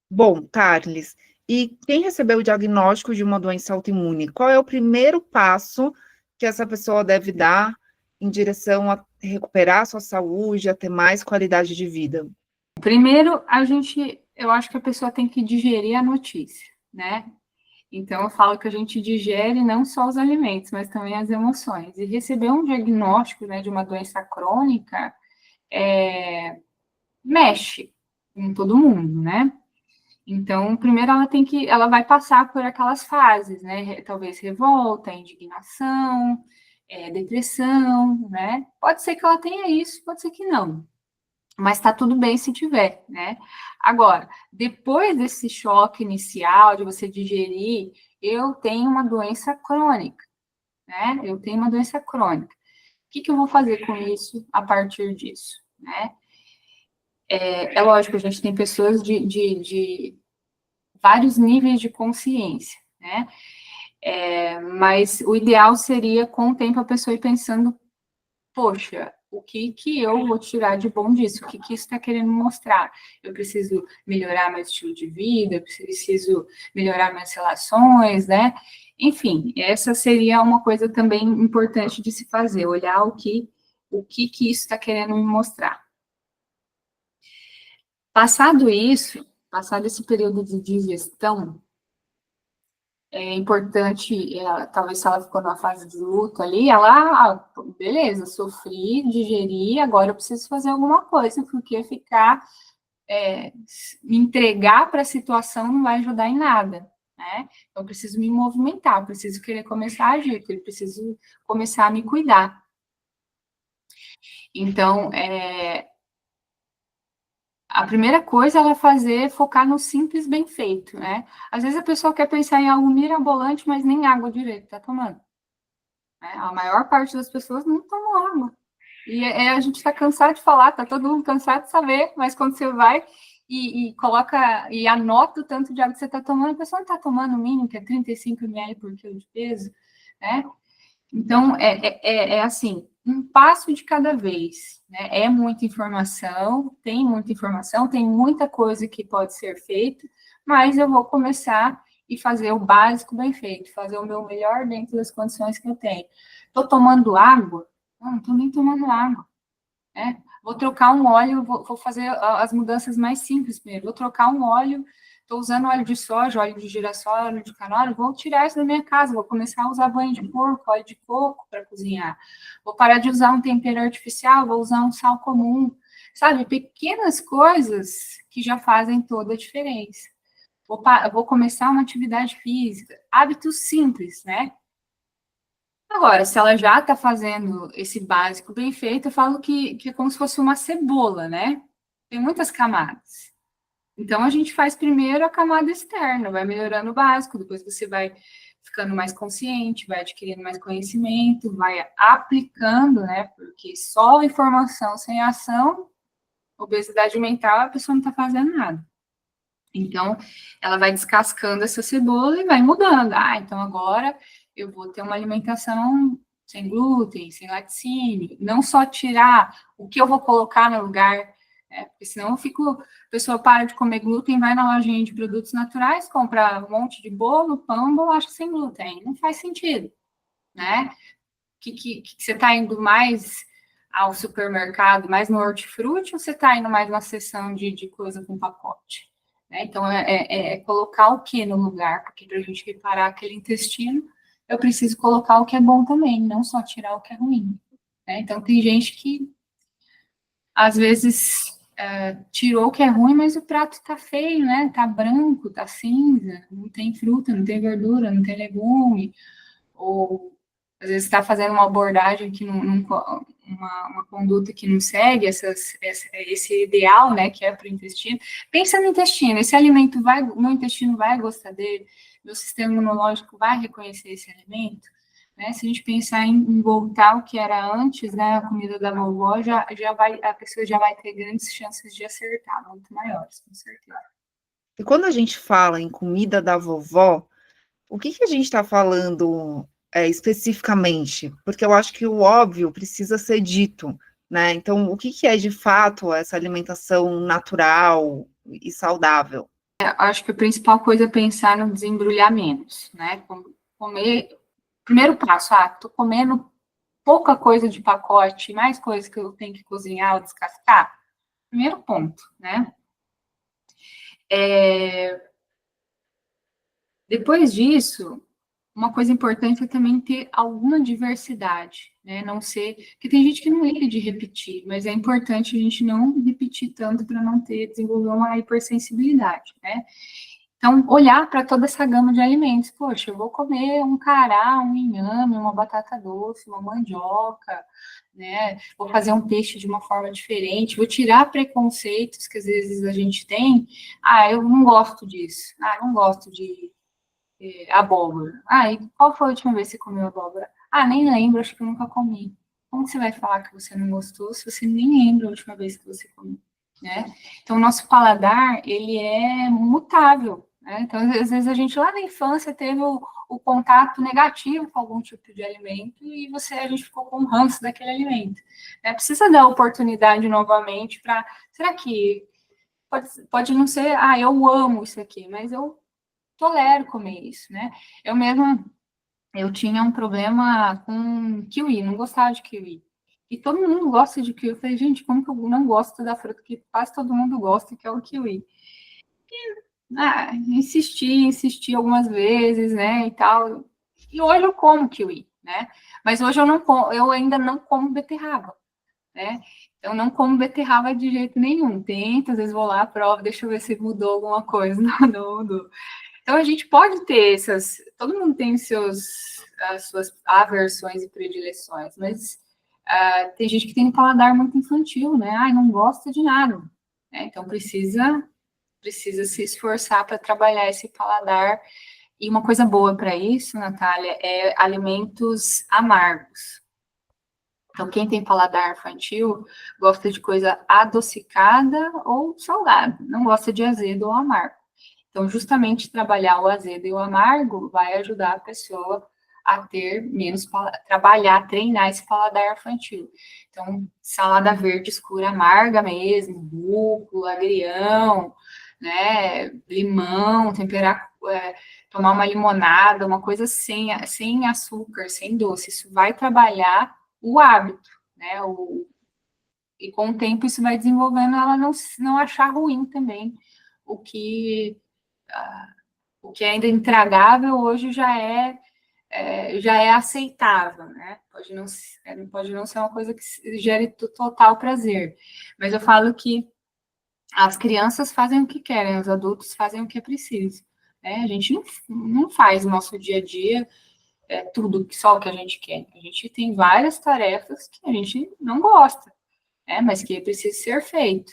Bom, Carles, e quem recebeu o diagnóstico de uma doença autoimune, qual é o primeiro passo que essa pessoa deve dar em direção a recuperar a sua saúde, a ter mais qualidade de vida? Primeiro, eu acho que a pessoa tem que digerir a notícia, né? Então, eu falo que a gente digere não só os alimentos, mas também as emoções. E receber um diagnóstico, né, de uma doença crônica mexe com todo mundo, né? Então, primeiro ela vai passar por aquelas fases, né? Talvez revolta, indignação, depressão, né? Pode ser que ela tenha isso, pode ser que não. Mas tá tudo bem se tiver, né? Agora, depois desse choque inicial de você digerir, eu tenho uma doença crônica, né? Eu tenho uma doença crônica. O que eu vou fazer com isso a partir disso, né? É lógico, a gente tem pessoas de vários níveis de consciência, né? Mas o ideal seria, com o tempo, a pessoa ir pensando, poxa, o que eu vou tirar de bom disso? O que isso está querendo mostrar? Eu preciso melhorar meu estilo de vida, eu preciso melhorar minhas relações, né? Enfim, essa seria uma coisa também importante de se fazer, olhar o que isso está querendo me mostrar. Passado esse período de digestão, é importante, talvez se ela ficou numa fase de luto ali, beleza, sofri, digeri, agora eu preciso fazer alguma coisa, porque ficar me entregar para a situação não vai ajudar em nada, né? Então, eu preciso me movimentar, eu preciso querer começar a agir, eu preciso começar a me cuidar. Então, a primeira coisa ela fazer, focar no simples bem feito, né? Às vezes a pessoa quer pensar em algo mirabolante, mas nem água direito tá tomando. Né? A maior parte das pessoas não tomam água. E a gente está cansado de falar, tá todo mundo cansado de saber, mas quando você vai e coloca e anota o tanto de água que você está tomando, a pessoa não está tomando o mínimo, que é 35 ml por quilo de peso, né? Então, é assim, um passo de cada vez, né? É muita informação, tem muita coisa que pode ser feita, mas eu vou começar e fazer o básico bem feito, fazer o meu melhor dentro das condições que eu tenho. Estou tomando água? Não estou nem tomando água, né? Vou trocar um óleo, vou fazer as mudanças mais simples primeiro. Vou trocar um óleo, estou usando óleo de soja, óleo de girassol, óleo de canola, vou tirar isso da minha casa, vou começar a usar banho de porco, óleo de coco para cozinhar. Vou parar de usar um tempero artificial, vou usar um sal comum. Sabe, pequenas coisas que já fazem toda a diferença. Vou começar uma atividade física, hábitos simples, né? Agora, se ela já está fazendo esse básico bem feito, eu falo que é como se fosse uma cebola, né? Tem muitas camadas. Então, a gente faz primeiro a camada externa, vai melhorando o básico, depois você vai ficando mais consciente, vai adquirindo mais conhecimento, vai aplicando, né? Porque só informação sem ação, obesidade mental, a pessoa não está fazendo nada. Então, ela vai descascando essa cebola e vai mudando. Ah, então agora eu vou ter uma alimentação sem glúten, sem laticínio. Não só tirar o que eu vou colocar no lugar, né? Porque senão a pessoa para de comer glúten, vai na lojinha de produtos naturais, compra um monte de bolo, pão, bolacha sem glúten. Não faz sentido, né? Que você está indo mais ao supermercado, mais no hortifruti, ou você está indo mais na seção de coisa com pacote? Né? Então, colocar o que no lugar, porque para a gente reparar aquele intestino, eu preciso colocar o que é bom também, não só tirar o que é ruim. Né? Então, tem gente que, às vezes, tirou o que é ruim, mas o prato está feio, né? Está branco, está cinza, não tem fruta, não tem verdura, não tem legume, ou às vezes está fazendo uma abordagem que uma conduta que não segue esse ideal, né, que é para o intestino. Pensa no intestino, meu intestino vai gostar dele, meu sistema imunológico vai reconhecer esse alimento, né? Se a gente pensar em voltar ao que era antes, né, a comida da vovó, a pessoa já vai ter grandes chances de acertar, muito maiores, com certeza. E quando a gente fala em comida da vovó, o que a gente está falando especificamente? Porque eu acho que o óbvio precisa ser dito, né? Então, o que é de fato essa alimentação natural e saudável? Acho que a principal coisa é pensar no desembrulhar menos, né? Comer. Primeiro passo, tô comendo pouca coisa de pacote, mais coisa que eu tenho que cozinhar ou descascar. Primeiro ponto, né? Depois disso, uma coisa importante é também ter alguma diversidade, né? Não ser. Porque tem gente que não liga de repetir, mas é importante a gente não repetir tanto para não desenvolver uma hipersensibilidade, né? Então, olhar para toda essa gama de alimentos. Poxa, eu vou comer um cará, um inhame, uma batata doce, uma mandioca, né? Vou fazer um peixe de uma forma diferente, vou tirar preconceitos que às vezes a gente tem. Ah, eu não gosto disso. Ah, eu não gosto de abóbora. Ah, e qual foi a última vez que você comeu abóbora? Ah, nem lembro, acho que eu nunca comi. Como você vai falar que você não gostou se você nem lembra a última vez que você comeu, né? Então, o nosso paladar, ele é mutável, né? Então, às vezes, a gente lá na infância teve o contato negativo com algum tipo de alimento e a gente ficou com o ranço daquele alimento. Né? Precisa dar oportunidade novamente para... Será que... Pode não ser, eu amo isso aqui, mas eu tolero comer isso, né? Eu tinha um problema com kiwi, não gostava de kiwi. E todo mundo gosta de kiwi. Eu falei, gente, como que eu não gosto da fruta que quase todo mundo gosta, que é o kiwi? Insisti algumas vezes, né, e tal. E hoje eu como kiwi, né? Mas hoje eu ainda não como beterraba, né? Então, não como beterraba de jeito nenhum. Tento, às vezes vou lá, provo, deixa eu ver se mudou alguma coisa. Não mudou. Então, a gente pode ter essas... Todo mundo tem as suas aversões e predileções, mas tem gente que tem um paladar muito infantil, né? Ai, não gosta de nada. Então, precisa se esforçar para trabalhar esse paladar. E uma coisa boa para isso, Natália, é alimentos amargos. Então, quem tem paladar infantil gosta de coisa adocicada ou salgada, não gosta de azedo ou amargo. Então, justamente trabalhar o azedo e o amargo vai ajudar a pessoa a ter menos, trabalhar, treinar esse paladar infantil. Então, salada verde escura amarga mesmo, rúcula, agrião, né, limão, temperar, tomar uma limonada, uma coisa sem açúcar, sem doce. Isso vai trabalhar o hábito, né? E com o tempo isso vai desenvolvendo ela não achar ruim também o que o que é ainda intragável hoje já é aceitável, né? Pode não ser uma coisa que gere total prazer, mas eu falo que as crianças fazem o que querem, os adultos fazem o que é preciso. Né? A gente não faz no nosso dia a dia tudo só o que a gente quer. A gente tem várias tarefas que a gente não gosta, né? Mas que precisa ser feito.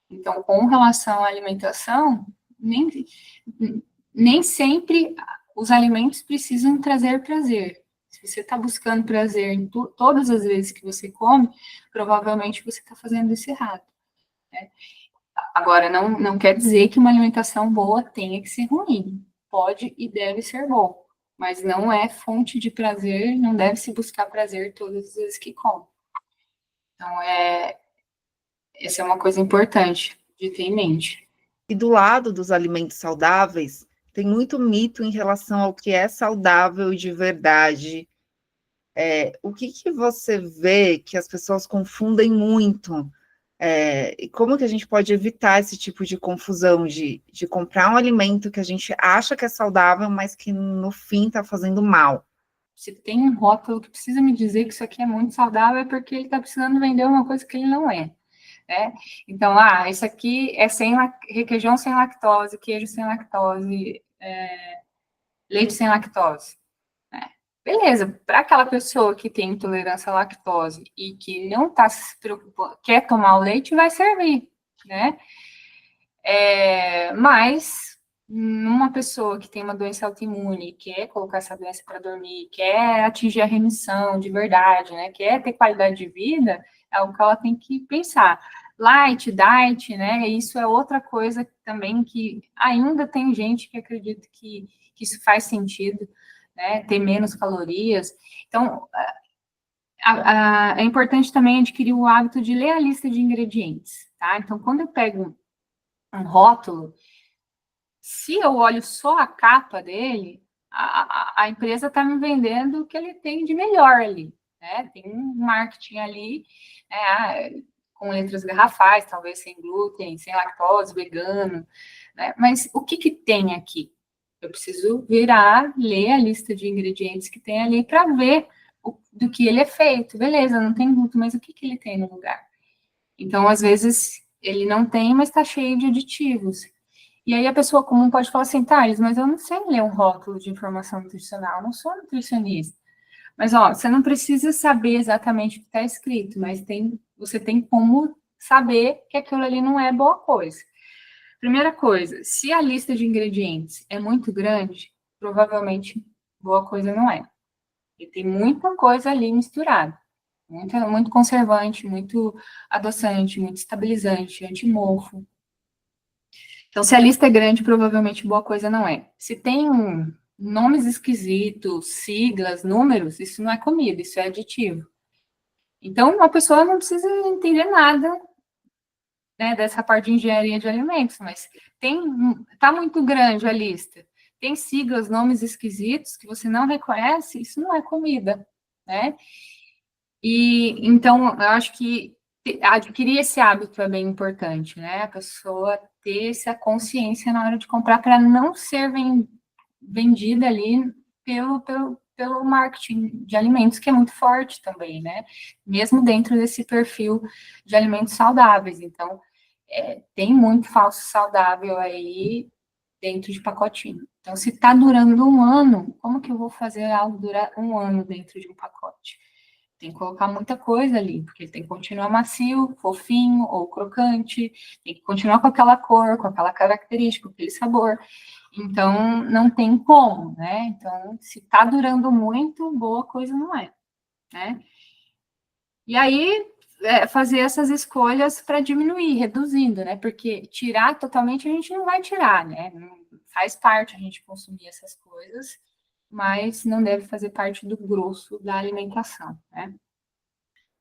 Então, com relação à alimentação, nem sempre os alimentos precisam trazer prazer. Se você está buscando prazer em todas as vezes que você come, provavelmente você está fazendo isso errado. Né? Agora, não quer dizer que uma alimentação boa tenha que ser ruim. Pode e deve ser bom, mas não é fonte de prazer, não deve se buscar prazer todas as vezes que come. Então, essa é uma coisa importante de ter em mente. E do lado dos alimentos saudáveis, tem muito mito em relação ao que é saudável de verdade. O que você vê que as pessoas confundem muito? E como que a gente pode evitar esse tipo de confusão de comprar um alimento que a gente acha que é saudável, mas que no fim está fazendo mal? Se tem um rótulo que precisa me dizer que isso aqui é muito saudável, é porque ele está precisando vender uma coisa que ele não é. Né? Então, isso aqui é requeijão sem lactose, queijo sem lactose, leite sem lactose. Né? Beleza, para aquela pessoa que tem intolerância à lactose e que não está se preocupando, quer tomar o leite, vai servir, né? Mas numa pessoa que tem uma doença autoimune, quer colocar essa doença para dormir, quer atingir a remissão de verdade, né? Quer ter qualidade de vida, é algo que ela tem que pensar. Light, diet, né? Isso é outra coisa também que ainda tem gente que acredita que isso faz sentido, né? Ter menos calorias. Então, é importante também adquirir o hábito de ler a lista de ingredientes, tá? Então, quando eu pego um rótulo, se eu olho só a capa dele, a empresa está me vendendo o que ele tem de melhor ali, né? Tem um marketing ali, né, com letras garrafais, talvez sem glúten, sem lactose, vegano, né? Mas o que tem aqui? Eu preciso virar, ler a lista de ingredientes que tem ali para ver do que ele é feito. Beleza, não tem glúten, mas o que ele tem no lugar? Então, às vezes, ele não tem, mas está cheio de aditivos. E aí a pessoa comum pode falar assim, Thales, mas eu não sei ler um rótulo de informação nutricional, eu não sou nutricionista. Mas, você não precisa saber exatamente o que está escrito, mas você tem como saber que aquilo ali não é boa coisa. Primeira coisa, se a lista de ingredientes é muito grande, provavelmente boa coisa não é. E tem muita coisa ali misturada. Muito conservante, muito adoçante, muito estabilizante, antimofo. Então, se a lista é grande, provavelmente boa coisa não é. Se tem nomes esquisitos, siglas, números, isso não é comida, isso é aditivo. Então, uma pessoa não precisa entender nada, né, dessa parte de engenharia de alimentos, mas tá muito grande a lista. Tem siglas, nomes esquisitos que você não reconhece, isso não é comida, né? E então, eu acho que adquirir esse hábito é bem importante, né? A pessoa ter essa consciência na hora de comprar para não ser vendida ali pelo pelo marketing de alimentos, que é muito forte também, né? Mesmo dentro desse perfil de alimentos saudáveis. Então, tem muito falso saudável aí dentro de pacotinho. Então, se está durando um ano, como que eu vou fazer algo durar um ano dentro de um pacote? Tem que colocar muita coisa ali, porque ele tem que continuar macio, fofinho ou crocante, tem que continuar com aquela cor, com aquela característica, com aquele sabor. Então, não tem como, né? Então, se está durando muito, boa coisa não é, né? E aí, fazer essas escolhas para diminuir, reduzindo, né? Porque tirar totalmente a gente não vai tirar, né? Faz parte a gente consumir essas coisas, mas não deve fazer parte do grosso da alimentação, né?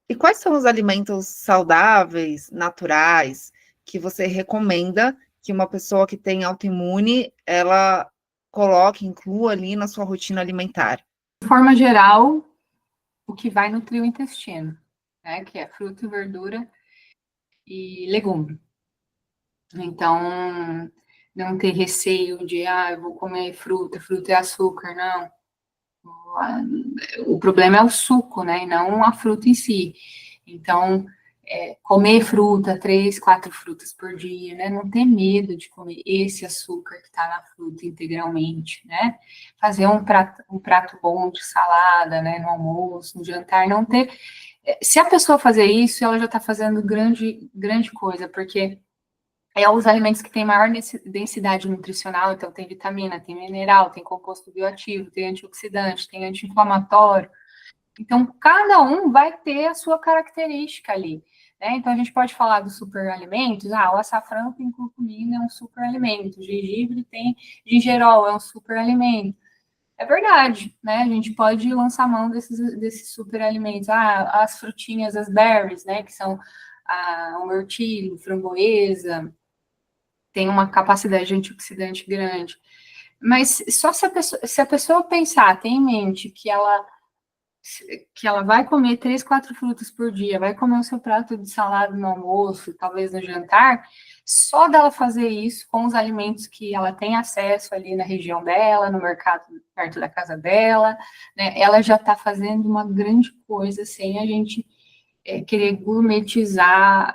E quais são os alimentos saudáveis, naturais, que você recomenda que uma pessoa que tem autoimune, ela coloque, inclua ali na sua rotina alimentar? De forma geral, o que vai nutrir o intestino, né? Que é fruta, verdura e legume. Então, não ter receio de, eu vou comer fruta, fruta é açúcar, não. O problema é o suco, né? E não a fruta em si. Então, comer fruta, 3, 4 frutas por dia, né? Não ter medo de comer esse açúcar que está na fruta integralmente, né? Fazer um prato bom de salada, né? No almoço, no jantar, não ter. Se a pessoa fazer isso, ela já está fazendo grande coisa, porque os alimentos que têm maior densidade nutricional, então tem vitamina, tem mineral, tem composto bioativo, tem antioxidante, tem anti-inflamatório. Então, cada um vai ter a sua característica ali, né? Então, a gente pode falar dos superalimentos, o açafrão tem curcumina, é um superalimento, o gengibre tem gingerol, é um superalimento. É verdade, né? A gente pode lançar mão desses superalimentos. As frutinhas, as berries, né? Que são o mirtilo, framboesa, tem uma capacidade antioxidante grande. Mas só se a pessoa pensar, tem em mente que ela vai comer 3, 4 frutas por dia, vai comer o seu prato de salada no almoço, talvez no jantar, só dela fazer isso com os alimentos que ela tem acesso ali na região dela, no mercado perto da casa dela, né, ela já está fazendo uma grande coisa sem a gente querer gourmetizar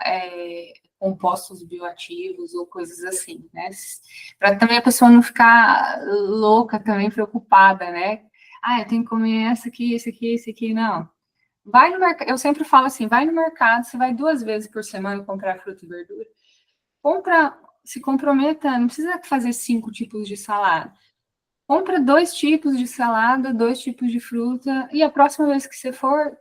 compostos bioativos ou coisas assim, né? Para também a pessoa não ficar louca também, preocupada, né? Eu tenho que comer essa aqui, esse aqui, esse aqui, não. Vai no mercado, eu sempre falo assim, vai no mercado, você vai 2 vezes por semana comprar fruta e verdura, se comprometa, não precisa fazer 5 tipos de salada. Compra 2 tipos de salada, 2 tipos de fruta, e a próxima vez que você for,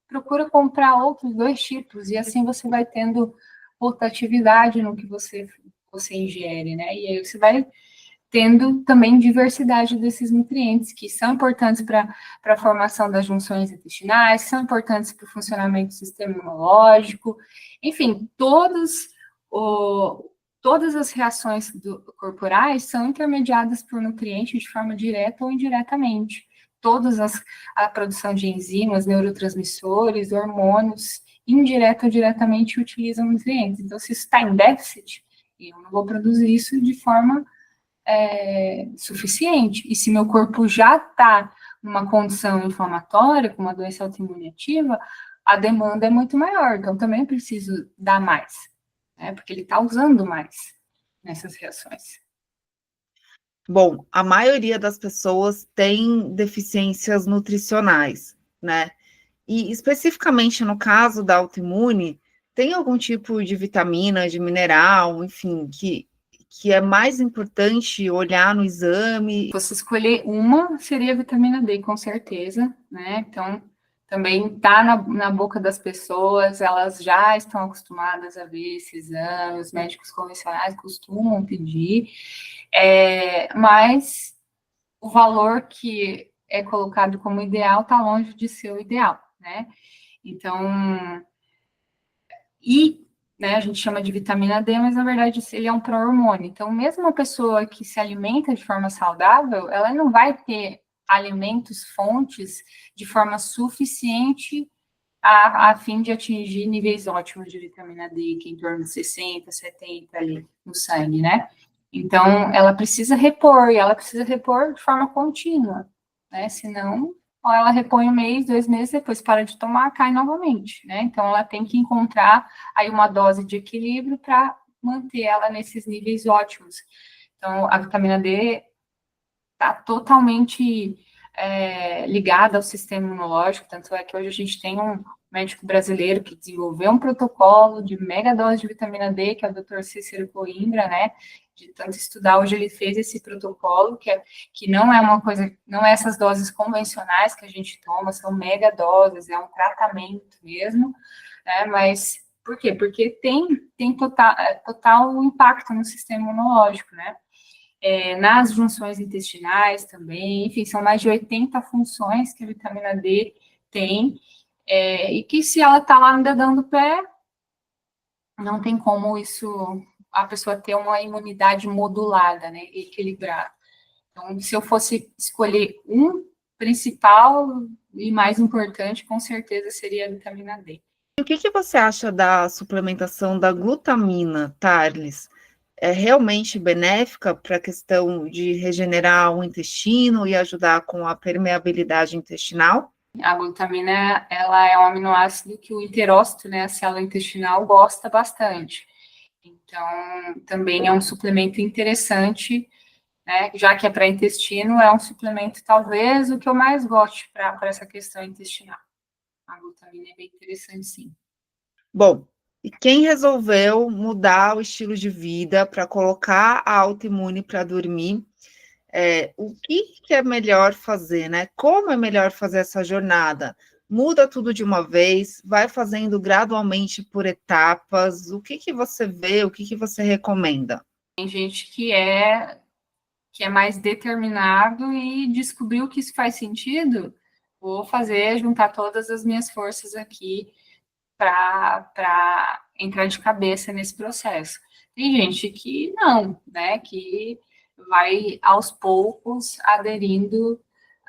procura comprar outros 2 tipos, e assim você vai tendo rotatividade no que você ingere, né? E aí você vai tendo também diversidade desses nutrientes, que são importantes para a formação das junções intestinais, são importantes para o funcionamento do sistema imunológico, enfim, todas as reações corporais são intermediadas por nutrientes de forma direta ou indiretamente. A produção de enzimas, neurotransmissores, hormônios, indireta ou diretamente utilizam nutrientes. Então, se isso está em déficit, eu não vou produzir isso de forma suficiente. E se meu corpo já está numa condição inflamatória, com uma doença autoimune ativa, a demanda é muito maior. Então, também preciso dar mais, né? Porque ele está usando mais nessas reações. Bom, a maioria das pessoas tem deficiências nutricionais, né? E especificamente no caso da autoimune, tem algum tipo de vitamina, de mineral, enfim, que é mais importante olhar no exame? Se você escolher uma, seria a vitamina D, com certeza, né? Então, também está na boca das pessoas, elas já estão acostumadas a ver esse exame, os médicos convencionais costumam pedir, mas o valor que é colocado como ideal está longe de ser o ideal, né? Então, né, a gente chama de vitamina D, mas na verdade ele é um pró-hormônio. Então, mesmo uma pessoa que se alimenta de forma saudável, ela não vai ter alimentos, fontes, de forma suficiente a fim de atingir níveis ótimos de vitamina D, que é em torno de 60, 70 ali no sangue, né? Então, ela precisa repor, e ela precisa repor de forma contínua, né? Senão, ou ela repõe 1 mês, 2 meses, depois para de tomar, cai novamente, né? Então, ela tem que encontrar aí uma dose de equilíbrio para manter ela nesses níveis ótimos. Então, a vitamina D está totalmente ligada ao sistema imunológico, tanto é que hoje a gente tem um médico brasileiro que desenvolveu um protocolo de mega dose de vitamina D, que é o Dr. Cícero Coimbra, né? De tanto estudar, hoje ele fez esse protocolo, que não é uma coisa, não é essas doses convencionais que a gente toma, são mega doses, é um tratamento mesmo, né? Mas por quê? Porque tem total impacto no sistema imunológico, né? Nas junções intestinais também, enfim, são mais de 80 funções que a vitamina D tem, e que se ela está lá no dedão do pé, não tem como a pessoa ter uma imunidade modulada, né, equilibrada. Então, se eu fosse escolher um principal e mais importante, com certeza seria a vitamina D. E o que você acha da suplementação da glutamina, Thales? É realmente benéfica para a questão de regenerar o intestino e ajudar com a permeabilidade intestinal? A glutamina, ela é um aminoácido que o enterócito, né, a célula intestinal, gosta bastante. Então, também é um suplemento interessante, né, já que é para intestino, é um suplemento talvez o que eu mais gosto para essa questão intestinal. A glutamina é bem interessante, sim. Bom, e quem resolveu mudar o estilo de vida para colocar a autoimune para dormir, o que é melhor fazer, né? Como é melhor fazer essa jornada? Muda tudo de uma vez, vai fazendo gradualmente por etapas. O que você vê, o que você recomenda? Tem gente que é mais determinado e descobriu que isso faz sentido, vou fazer, juntar todas as minhas forças aqui para entrar de cabeça nesse processo. Tem gente que não, né, que vai aos poucos aderindo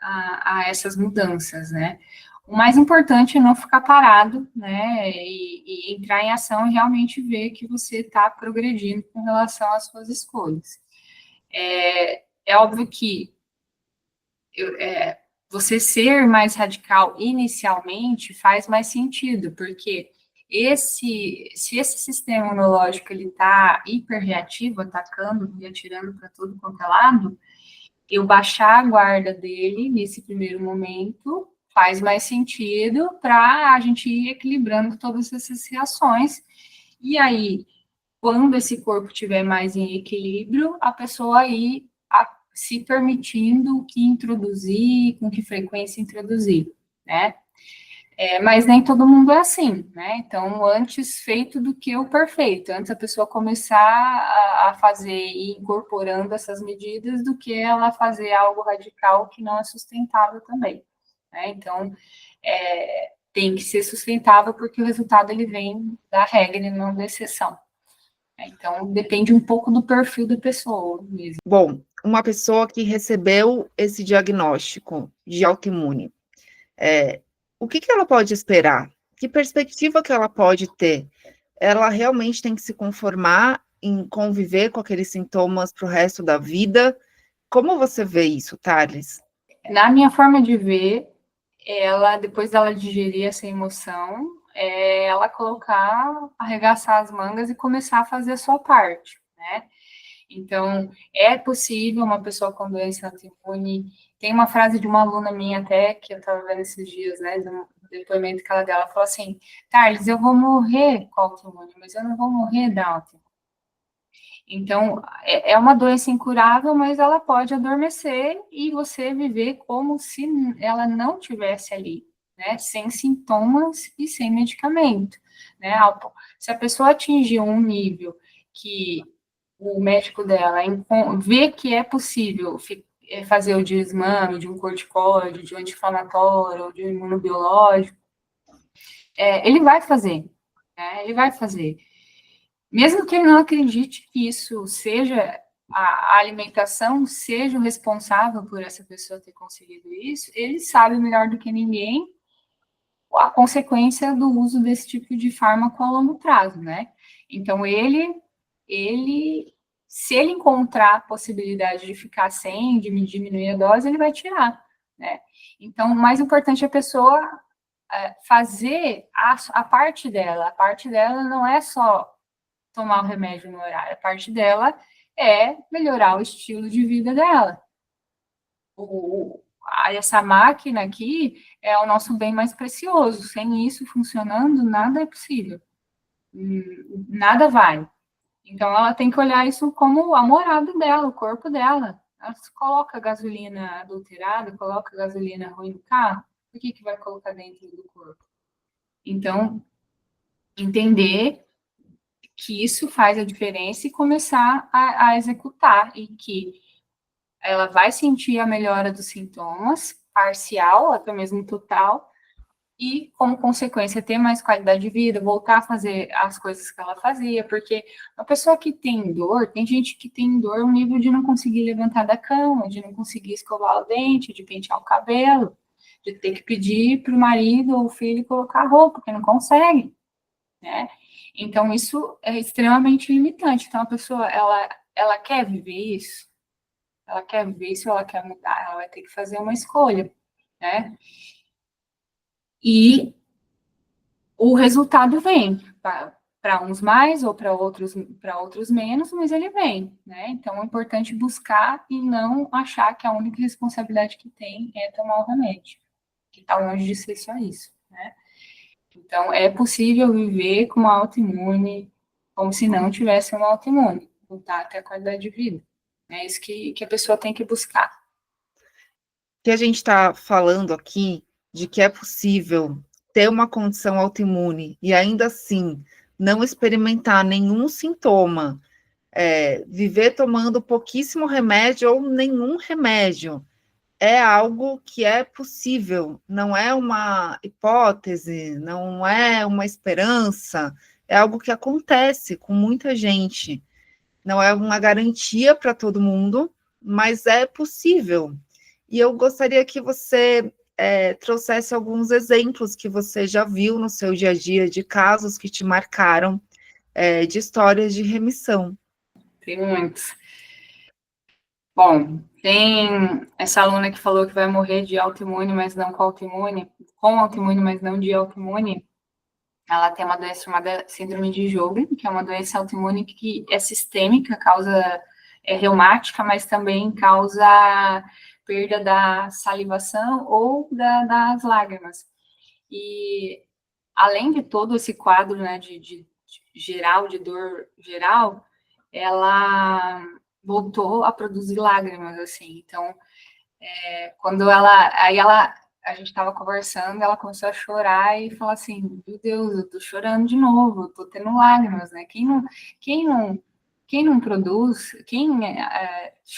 a essas mudanças, né. O mais importante é não ficar parado, né, e entrar em ação e realmente ver que você está progredindo com relação às suas escolhas. É óbvio que você ser mais radical inicialmente faz mais sentido, porque se esse sistema imunológico ele está hiperreativo, atacando e atirando para tudo quanto é lado, eu baixar a guarda dele nesse primeiro momento faz mais sentido para a gente ir equilibrando todas essas reações. E aí, quando esse corpo estiver mais em equilíbrio, a pessoa ir se permitindo o que introduzir, com que frequência introduzir, né? Mas nem todo mundo é assim, né? Então, antes feito do que o perfeito. Antes a pessoa começar a fazer e incorporando essas medidas do que ela fazer algo radical que não é sustentável também, né? Então, tem que ser sustentável porque o resultado ele vem da regra e não da exceção. Então, depende um pouco do perfil da pessoa mesmo. Bom, uma pessoa que recebeu esse diagnóstico de autoimune, o que ela pode esperar? Que perspectiva que ela pode ter? Ela realmente tem que se conformar em conviver com aqueles sintomas para o resto da vida? Como você vê isso, Thales? Na minha forma de ver, ela, depois dela digerir essa emoção, ela colocar, arregaçar as mangas e começar a fazer a sua parte, né? Então, é possível uma pessoa com doença autoimune. Tem uma frase de uma aluna minha até, que eu estava vendo esses dias, né, do depoimento que ela deu, ela falou assim, Thales, eu vou morrer com autoimune, mas eu não vou morrer da autoimune. Então, é uma doença incurável, mas ela pode adormecer e você viver como se ela não tivesse ali, né? Sem sintomas e sem medicamento, né? Se a pessoa atingir um nível que o médico dela vê que é possível fazer o desmame de um corticóide, de um anti-inflamatório, de um imunobiológico, ele vai fazer, né? Ele vai fazer. Mesmo que ele não acredite que isso seja, a alimentação seja o responsável por essa pessoa ter conseguido isso, ele sabe melhor do que ninguém a consequência do uso desse tipo de fármaco a longo prazo, né? Então, se ele encontrar a possibilidade de ficar sem, de diminuir a dose, ele vai tirar, né? Então, o mais importante é a pessoa fazer a parte dela. A parte dela não é só tomar o remédio no horário, a parte dela é melhorar o estilo de vida dela. Essa máquina aqui é o nosso bem mais precioso. Sem isso funcionando, nada é possível. Nada vai. Então, ela tem que olhar isso como a morada dela, o corpo dela. Ela coloca gasolina adulterada, coloca gasolina ruim no carro, por que vai colocar dentro do corpo? Então, entender que isso faz a diferença e começar a executar, e que ela vai sentir a melhora dos sintomas, parcial, até mesmo total, e, como consequência, ter mais qualidade de vida, voltar a fazer as coisas que ela fazia, porque uma pessoa que tem dor, tem gente que tem dor no nível de não conseguir levantar da cama, de não conseguir escovar o dente, de pentear o cabelo, de ter que pedir para o marido ou o filho colocar a roupa, porque não consegue, né? Então, isso é extremamente limitante. Então, a pessoa, ela quer viver isso? Ela quer viver isso, ela quer mudar, ela vai ter que fazer uma escolha, né? E o resultado vem, para uns mais ou para outros menos, mas ele vem, né? Então é importante buscar e não achar que a única responsabilidade que tem é tomar o remédio, que está longe de ser só isso, né? Então é possível viver com uma autoimune como se não tivesse uma autoimune, voltar até a qualidade de vida. É isso que a pessoa tem que buscar. Que a gente está falando aqui de que é possível ter uma condição autoimune e ainda assim não experimentar nenhum sintoma, viver tomando pouquíssimo remédio ou nenhum remédio, é algo que é possível, não é uma hipótese, não é uma esperança, é algo que acontece com muita gente. Não é uma garantia para todo mundo, mas é possível. E eu gostaria que você trouxesse alguns exemplos que você já viu no seu dia a dia, de casos que te marcaram, de histórias de remissão. Tem muitos. Bom, tem essa aluna que falou que vai morrer de autoimune, mas não com autoimune, mas não de autoimune. Ela tem uma doença chamada síndrome de Sjögren, que é uma doença autoimune que é sistêmica, reumática, mas também causa perda da salivação ou das lágrimas. E além de todo esse quadro, né, de geral, de dor geral, ela voltou a produzir lágrimas, assim. Então, quando a gente estava conversando, ela começou a chorar e falou assim: meu Deus, eu tô chorando de novo, eu tô tendo lágrimas, né? Quem não, quem não produz, quem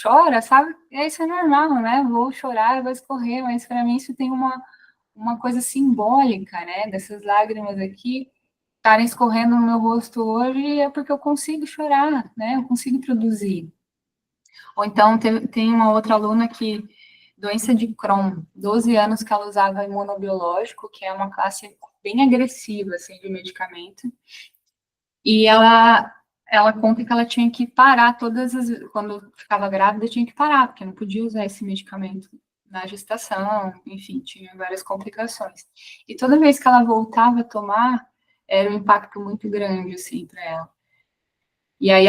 chora, sabe? Isso é normal, né? Vou chorar, vai escorrer, mas para mim isso tem uma coisa simbólica, né? Dessas lágrimas aqui estarem escorrendo no meu rosto hoje é porque eu consigo chorar, né? Eu consigo produzir. Ou então tem uma outra aluna que, doença de Crohn, 12 anos que ela usava imunobiológico, que é uma classe bem agressiva, assim, de medicamento, e ela conta que ela tinha que parar quando ficava grávida, tinha que parar, porque não podia usar esse medicamento na gestação, enfim, tinha várias complicações. E toda vez que ela voltava a tomar, era um impacto muito grande, assim, para ela. E aí,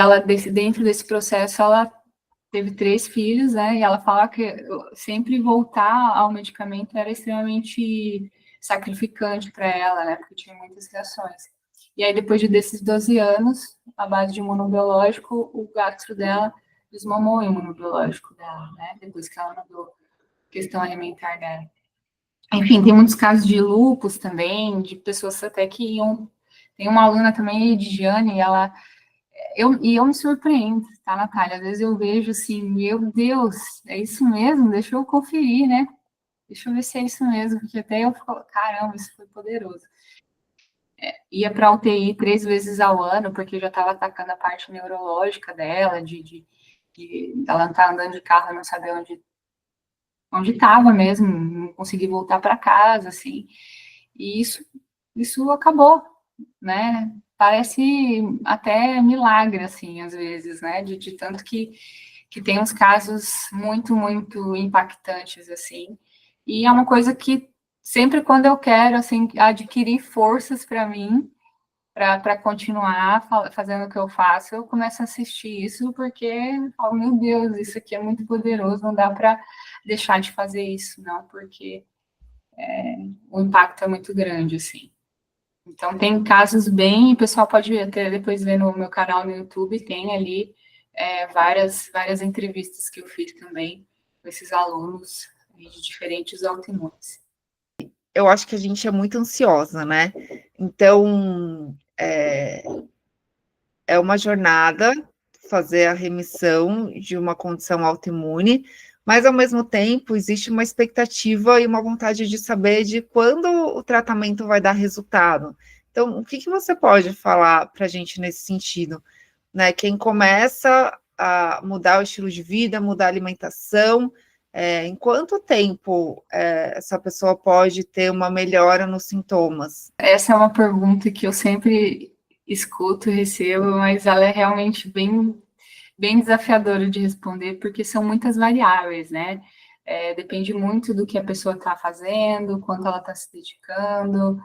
dentro desse processo, ela teve 3 filhos, né? E ela fala que sempre voltar ao medicamento era extremamente sacrificante para ela, né? Porque tinha muitas reações. E aí, depois desses 12 anos, à base de imunobiológico, o gastro dela desmamou o imunobiológico dela, né? Depois que ela mudou a questão alimentar dela. Enfim, tem muitos casos de lúpus também, de pessoas até que iam. Tem uma aluna também, Ediane, eu me surpreendo, tá, Natália? Às vezes eu vejo assim, meu Deus, é isso mesmo? Deixa eu conferir, né? Deixa eu ver se é isso mesmo, porque até eu fico, caramba, isso foi poderoso. Ia para UTI 3 vezes ao ano, porque já estava atacando a parte neurológica dela, de ela não tá andando de carro, não saber onde estava mesmo, não conseguir voltar para casa, assim. E isso acabou, né? Parece até milagre, assim, às vezes, né? De tanto que tem uns casos muito, muito impactantes, assim. E é uma coisa que sempre quando eu quero, assim, adquirir forças para mim, para continuar fazendo o que eu faço, eu começo a assistir isso, porque eu falo, meu Deus, isso aqui é muito poderoso, não dá para deixar de fazer isso, não, porque o impacto é muito grande, assim. Então, tem casos bem, o pessoal pode até depois ver no meu canal no YouTube, tem ali várias entrevistas que eu fiz também com esses alunos de diferentes autoimunes. Eu acho que a gente é muito ansiosa, né? Então, é uma jornada fazer a remissão de uma condição autoimune, mas ao mesmo tempo existe uma expectativa e uma vontade de saber de quando o tratamento vai dar resultado. Então, o que você pode falar para a gente nesse sentido? Né? Quem começa a mudar o estilo de vida, mudar a alimentação, em quanto tempo essa pessoa pode ter uma melhora nos sintomas? Essa é uma pergunta que eu sempre escuto, recebo, mas ela é realmente bem desafiadora de responder, porque são muitas variáveis, né? Depende muito do que a pessoa está fazendo, quanto ela está se dedicando,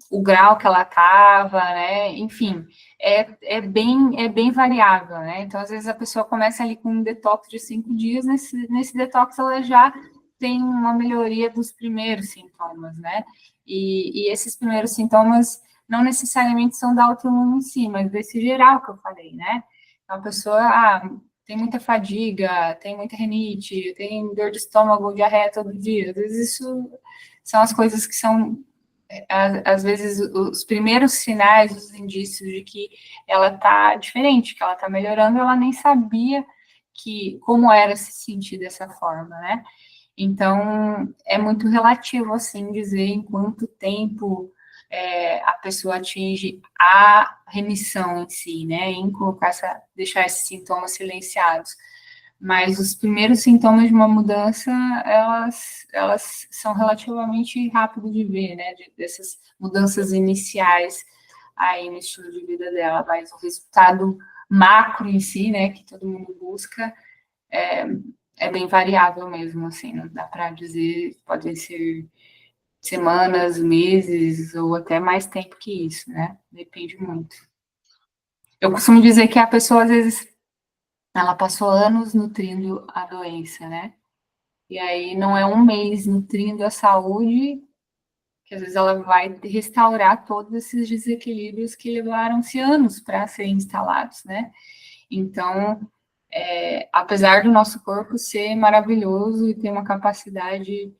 o grau que ela estava, né? Enfim, é bem variável, né? Então, às vezes, a pessoa começa ali com um detox de 5 dias, nesse detox ela já tem uma melhoria dos primeiros sintomas, né? E esses primeiros sintomas não necessariamente são da autoimune em si, mas desse geral que eu falei, né? Então, a pessoa tem muita fadiga, tem muita rinite, tem dor de estômago, diarreia todo dia. Às vezes isso são as coisas que são, às vezes, os primeiros sinais, os indícios de que ela está diferente, que ela está melhorando, ela nem sabia como era se sentir dessa forma, né? Então, é muito relativo, assim, dizer em quanto tempo a pessoa atinge a remissão em si, né? Em deixar esses sintomas silenciados. Mas os primeiros sintomas de uma mudança, elas são relativamente rápido de ver, né? Dessas mudanças iniciais aí no estilo de vida dela. Mas o resultado macro em si, né? Que todo mundo busca, é bem variável mesmo, assim, não dá para dizer, podem ser semanas, meses, ou até mais tempo que isso, né? Depende muito. Eu costumo dizer que a pessoa, às vezes, ela passou anos nutrindo a doença, né? E aí não é um mês nutrindo a saúde, que às vezes ela vai restaurar todos esses desequilíbrios que levaram-se anos para serem instalados, né? Então, apesar do nosso corpo ser maravilhoso e ter uma capacidade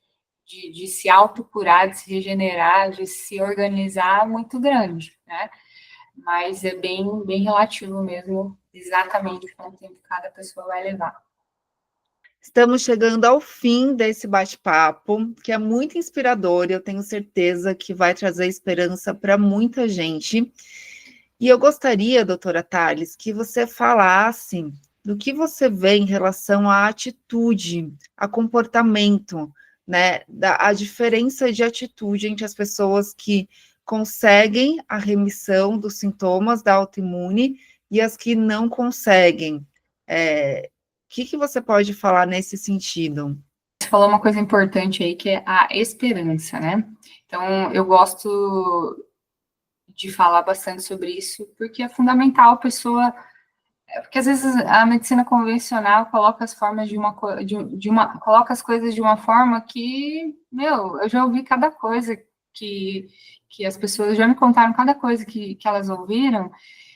de se autocurar, de se regenerar, de se organizar muito grande, né? Mas é bem relativo mesmo, exatamente quanto tempo cada pessoa vai levar. Estamos chegando ao fim desse bate-papo, que é muito inspirador, e eu tenho certeza que vai trazer esperança para muita gente. E eu gostaria, doutora Tales, que você falasse do que você vê em relação à atitude, a comportamento, né? A diferença de atitude entre as pessoas que conseguem a remissão dos sintomas da autoimune e as que não conseguem. O que você pode falar nesse sentido? Você falou uma coisa importante aí, que é a esperança, né? Então, eu gosto de falar bastante sobre isso, porque é fundamental a pessoa. Porque às vezes a medicina convencional coloca as formas coloca as coisas de uma forma que, meu, eu já ouvi cada coisa que as pessoas já me contaram cada coisa que elas ouviram,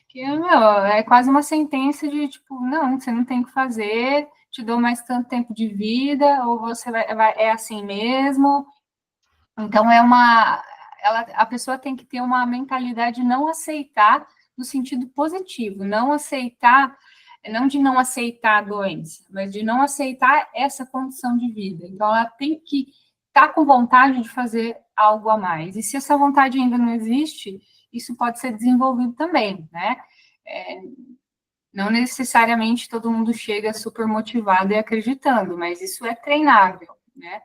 que, meu, é quase uma sentença de tipo, não, você não tem que fazer, te dou mais tanto tempo de vida, ou você é assim mesmo. Então, a pessoa tem que ter uma mentalidade de não aceitar no sentido positivo, não de não aceitar a doença, mas de não aceitar essa condição de vida. Então, ela tem que estar com vontade de fazer algo a mais. E se essa vontade ainda não existe, isso pode ser desenvolvido também, né? Não necessariamente todo mundo chega super motivado e acreditando, mas isso é treinável, né?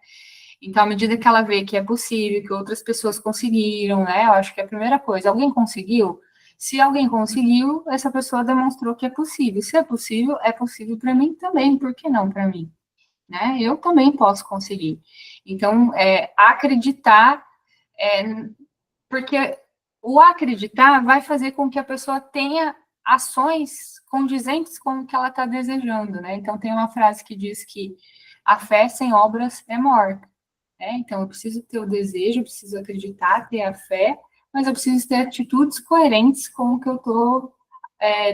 Então, à medida que ela vê que é possível, que outras pessoas conseguiram, né? Eu acho que é a primeira coisa. Alguém conseguiu? Se alguém conseguiu, essa pessoa demonstrou que é possível. Se é possível para mim também, por que não para mim? né? Eu também posso conseguir. Então, acreditar, porque o acreditar vai fazer com que a pessoa tenha ações condizentes com o que ela está desejando, né? Então, tem uma frase que diz que a fé sem obras é morta, né? Então, eu preciso ter o desejo, eu preciso acreditar, ter a fé, mas eu preciso ter atitudes coerentes com o que eu estou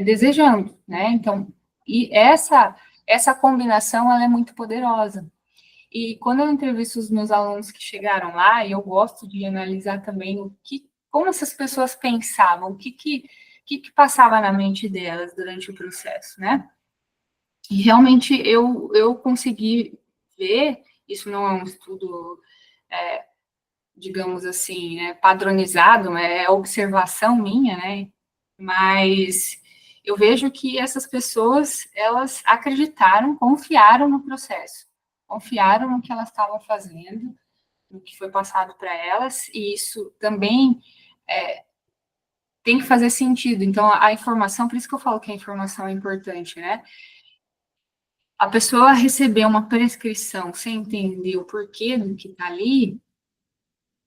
desejando, né? Então, e essa combinação, ela é muito poderosa. E quando eu entrevisto os meus alunos que chegaram lá, e eu gosto de analisar também como essas pessoas pensavam, o que passava na mente delas durante o processo, né? E realmente eu consegui ver, isso não é um estudo, digamos assim, né, padronizado, é observação minha, né? Mas eu vejo que essas pessoas, elas acreditaram, confiaram no processo, confiaram no que elas estavam fazendo, no que foi passado para elas, e isso também tem que fazer sentido. Então, a informação, por isso que eu falo que a informação é importante, né? A pessoa receber uma prescrição sem entender o porquê do que está ali,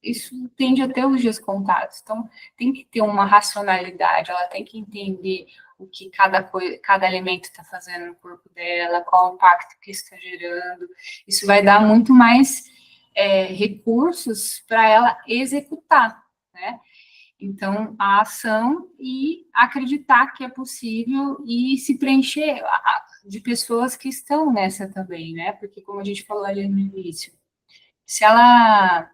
isso tende a ter os dias contados. Então, tem que ter uma racionalidade, ela tem que entender o que cada alimento está fazendo no corpo dela, qual o impacto que isso está gerando. Isso vai dar muito mais recursos para ela executar, né? Então, a ação e acreditar que é possível e se preencher de pessoas que estão nessa também, né? Porque, como a gente falou ali no início, se ela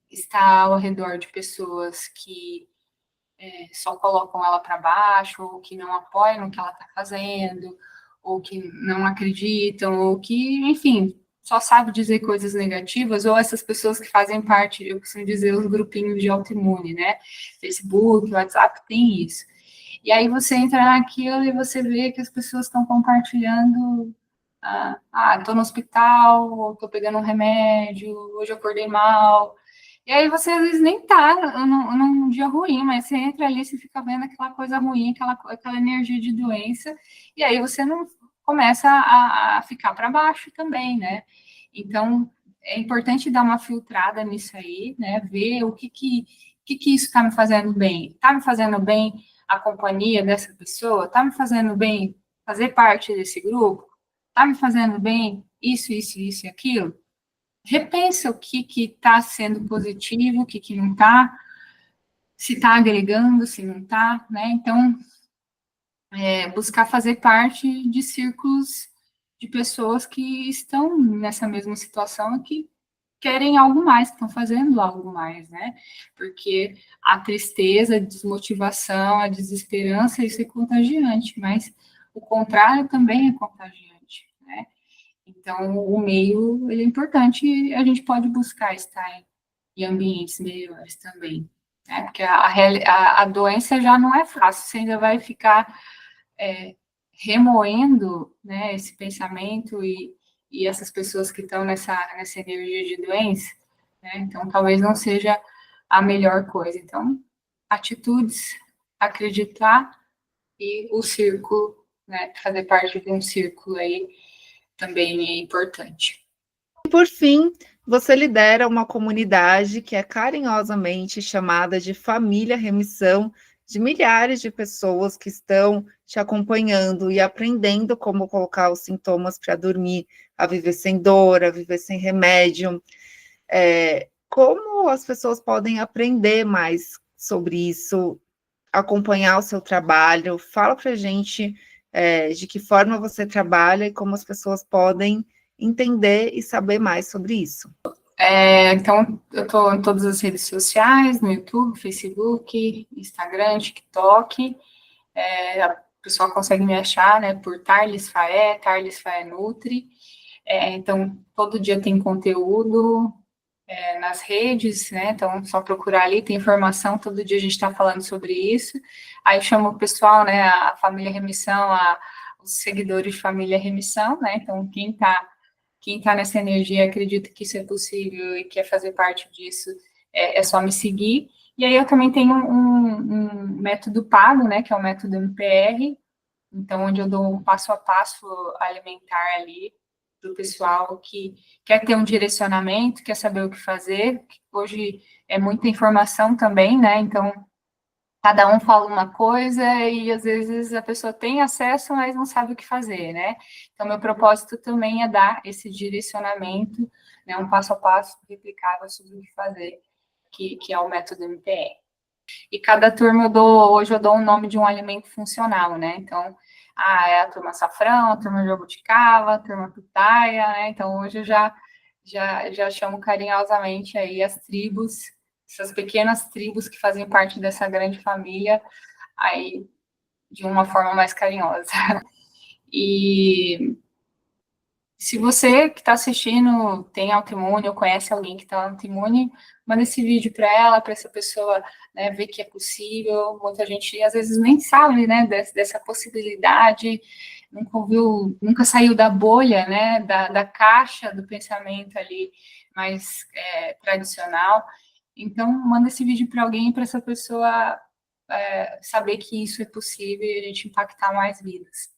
está ao redor de pessoas que só colocam ela para baixo, ou que não apoiam no que ela está fazendo, ou que não acreditam, ou que, enfim, só sabe dizer coisas negativas, ou essas pessoas que fazem parte, eu costumo dizer, os grupinhos de autoimune, né? Facebook, WhatsApp, tem isso. E aí você entra naquilo e você vê que as pessoas estão compartilhando tô no hospital, tô pegando um remédio, hoje eu acordei mal. E aí você às vezes nem tá num dia ruim, mas você entra ali, você fica vendo aquela coisa ruim, aquela energia de doença, e aí você não começa a ficar para baixo também, né? Então, é importante dar uma filtrada nisso aí, né? Ver o que isso está me fazendo bem. Está me fazendo bem a companhia dessa pessoa? Está me fazendo bem fazer parte desse grupo? Está me fazendo bem isso, isso, isso e aquilo? Repensa o que está sendo positivo, o que não está, se está agregando, se não está, né? Então, buscar fazer parte de círculos de pessoas que estão nessa mesma situação e que querem algo mais, que estão fazendo algo mais, né? Porque a tristeza, a desmotivação, a desesperança, isso é contagiante, mas o contrário também é contagiante, né? Então, o meio, ele é importante e a gente pode buscar estar em ambientes melhores também, né? Porque a doença já não é fácil, você ainda vai ficar remoendo, né, esse pensamento e essas pessoas que estão nessa energia de doença, né? Então, talvez não seja a melhor coisa. Então, atitudes, acreditar e o círculo, né, fazer parte de um círculo aí também é importante. E por fim, você lidera uma comunidade que é carinhosamente chamada de Família Remissão, de milhares de pessoas que estão te acompanhando e aprendendo como colocar os sintomas para dormir, a viver sem dor, a viver sem remédio. Como as pessoas podem aprender mais sobre isso, acompanhar o seu trabalho? Fala para a gente de que forma você trabalha e como as pessoas podem entender e saber mais sobre isso. Então, eu estou em todas as redes sociais, no YouTube, Facebook, Instagram, TikTok. O pessoal consegue me achar, né, por Tarlis Faé Nutri. Então, todo dia tem conteúdo nas redes, né? Então, só procurar ali, tem informação, todo dia a gente está falando sobre isso. Aí chamo o pessoal, né, a Família Remissão, os seguidores de Família Remissão, né? Então, quem tá nessa energia acredita que isso é possível e quer fazer parte disso, é só me seguir. E aí eu também tenho um método pago, né, que é o método MPR, então onde eu dou um passo a passo alimentar ali, para o pessoal que quer ter um direcionamento, quer saber o que fazer. Hoje é muita informação também, né? Então, cada um fala uma coisa e às vezes a pessoa tem acesso, mas não sabe o que fazer, né? Então, meu propósito também é dar esse direcionamento, né? Um passo a passo replicável sobre o que fazer, que é o método MPE. E cada turma hoje eu dou o nome de um alimento funcional, né? Então, é a turma açafrão, a turma jabuticaba, a turma pitaia, né? Então, hoje eu já chamo carinhosamente aí as tribos, essas pequenas tribos que fazem parte dessa grande família, aí de uma forma mais carinhosa. E se você que está assistindo tem autoimune ou conhece alguém que está autoimune, manda esse vídeo para ela, para essa pessoa, né, ver que é possível. Muita gente às vezes nem sabe, né, dessa possibilidade, nunca ouviu, nunca saiu da bolha, né, da caixa do pensamento ali mais tradicional. Então, manda esse vídeo para alguém, para essa pessoa saber que isso é possível e a gente impactar mais vidas.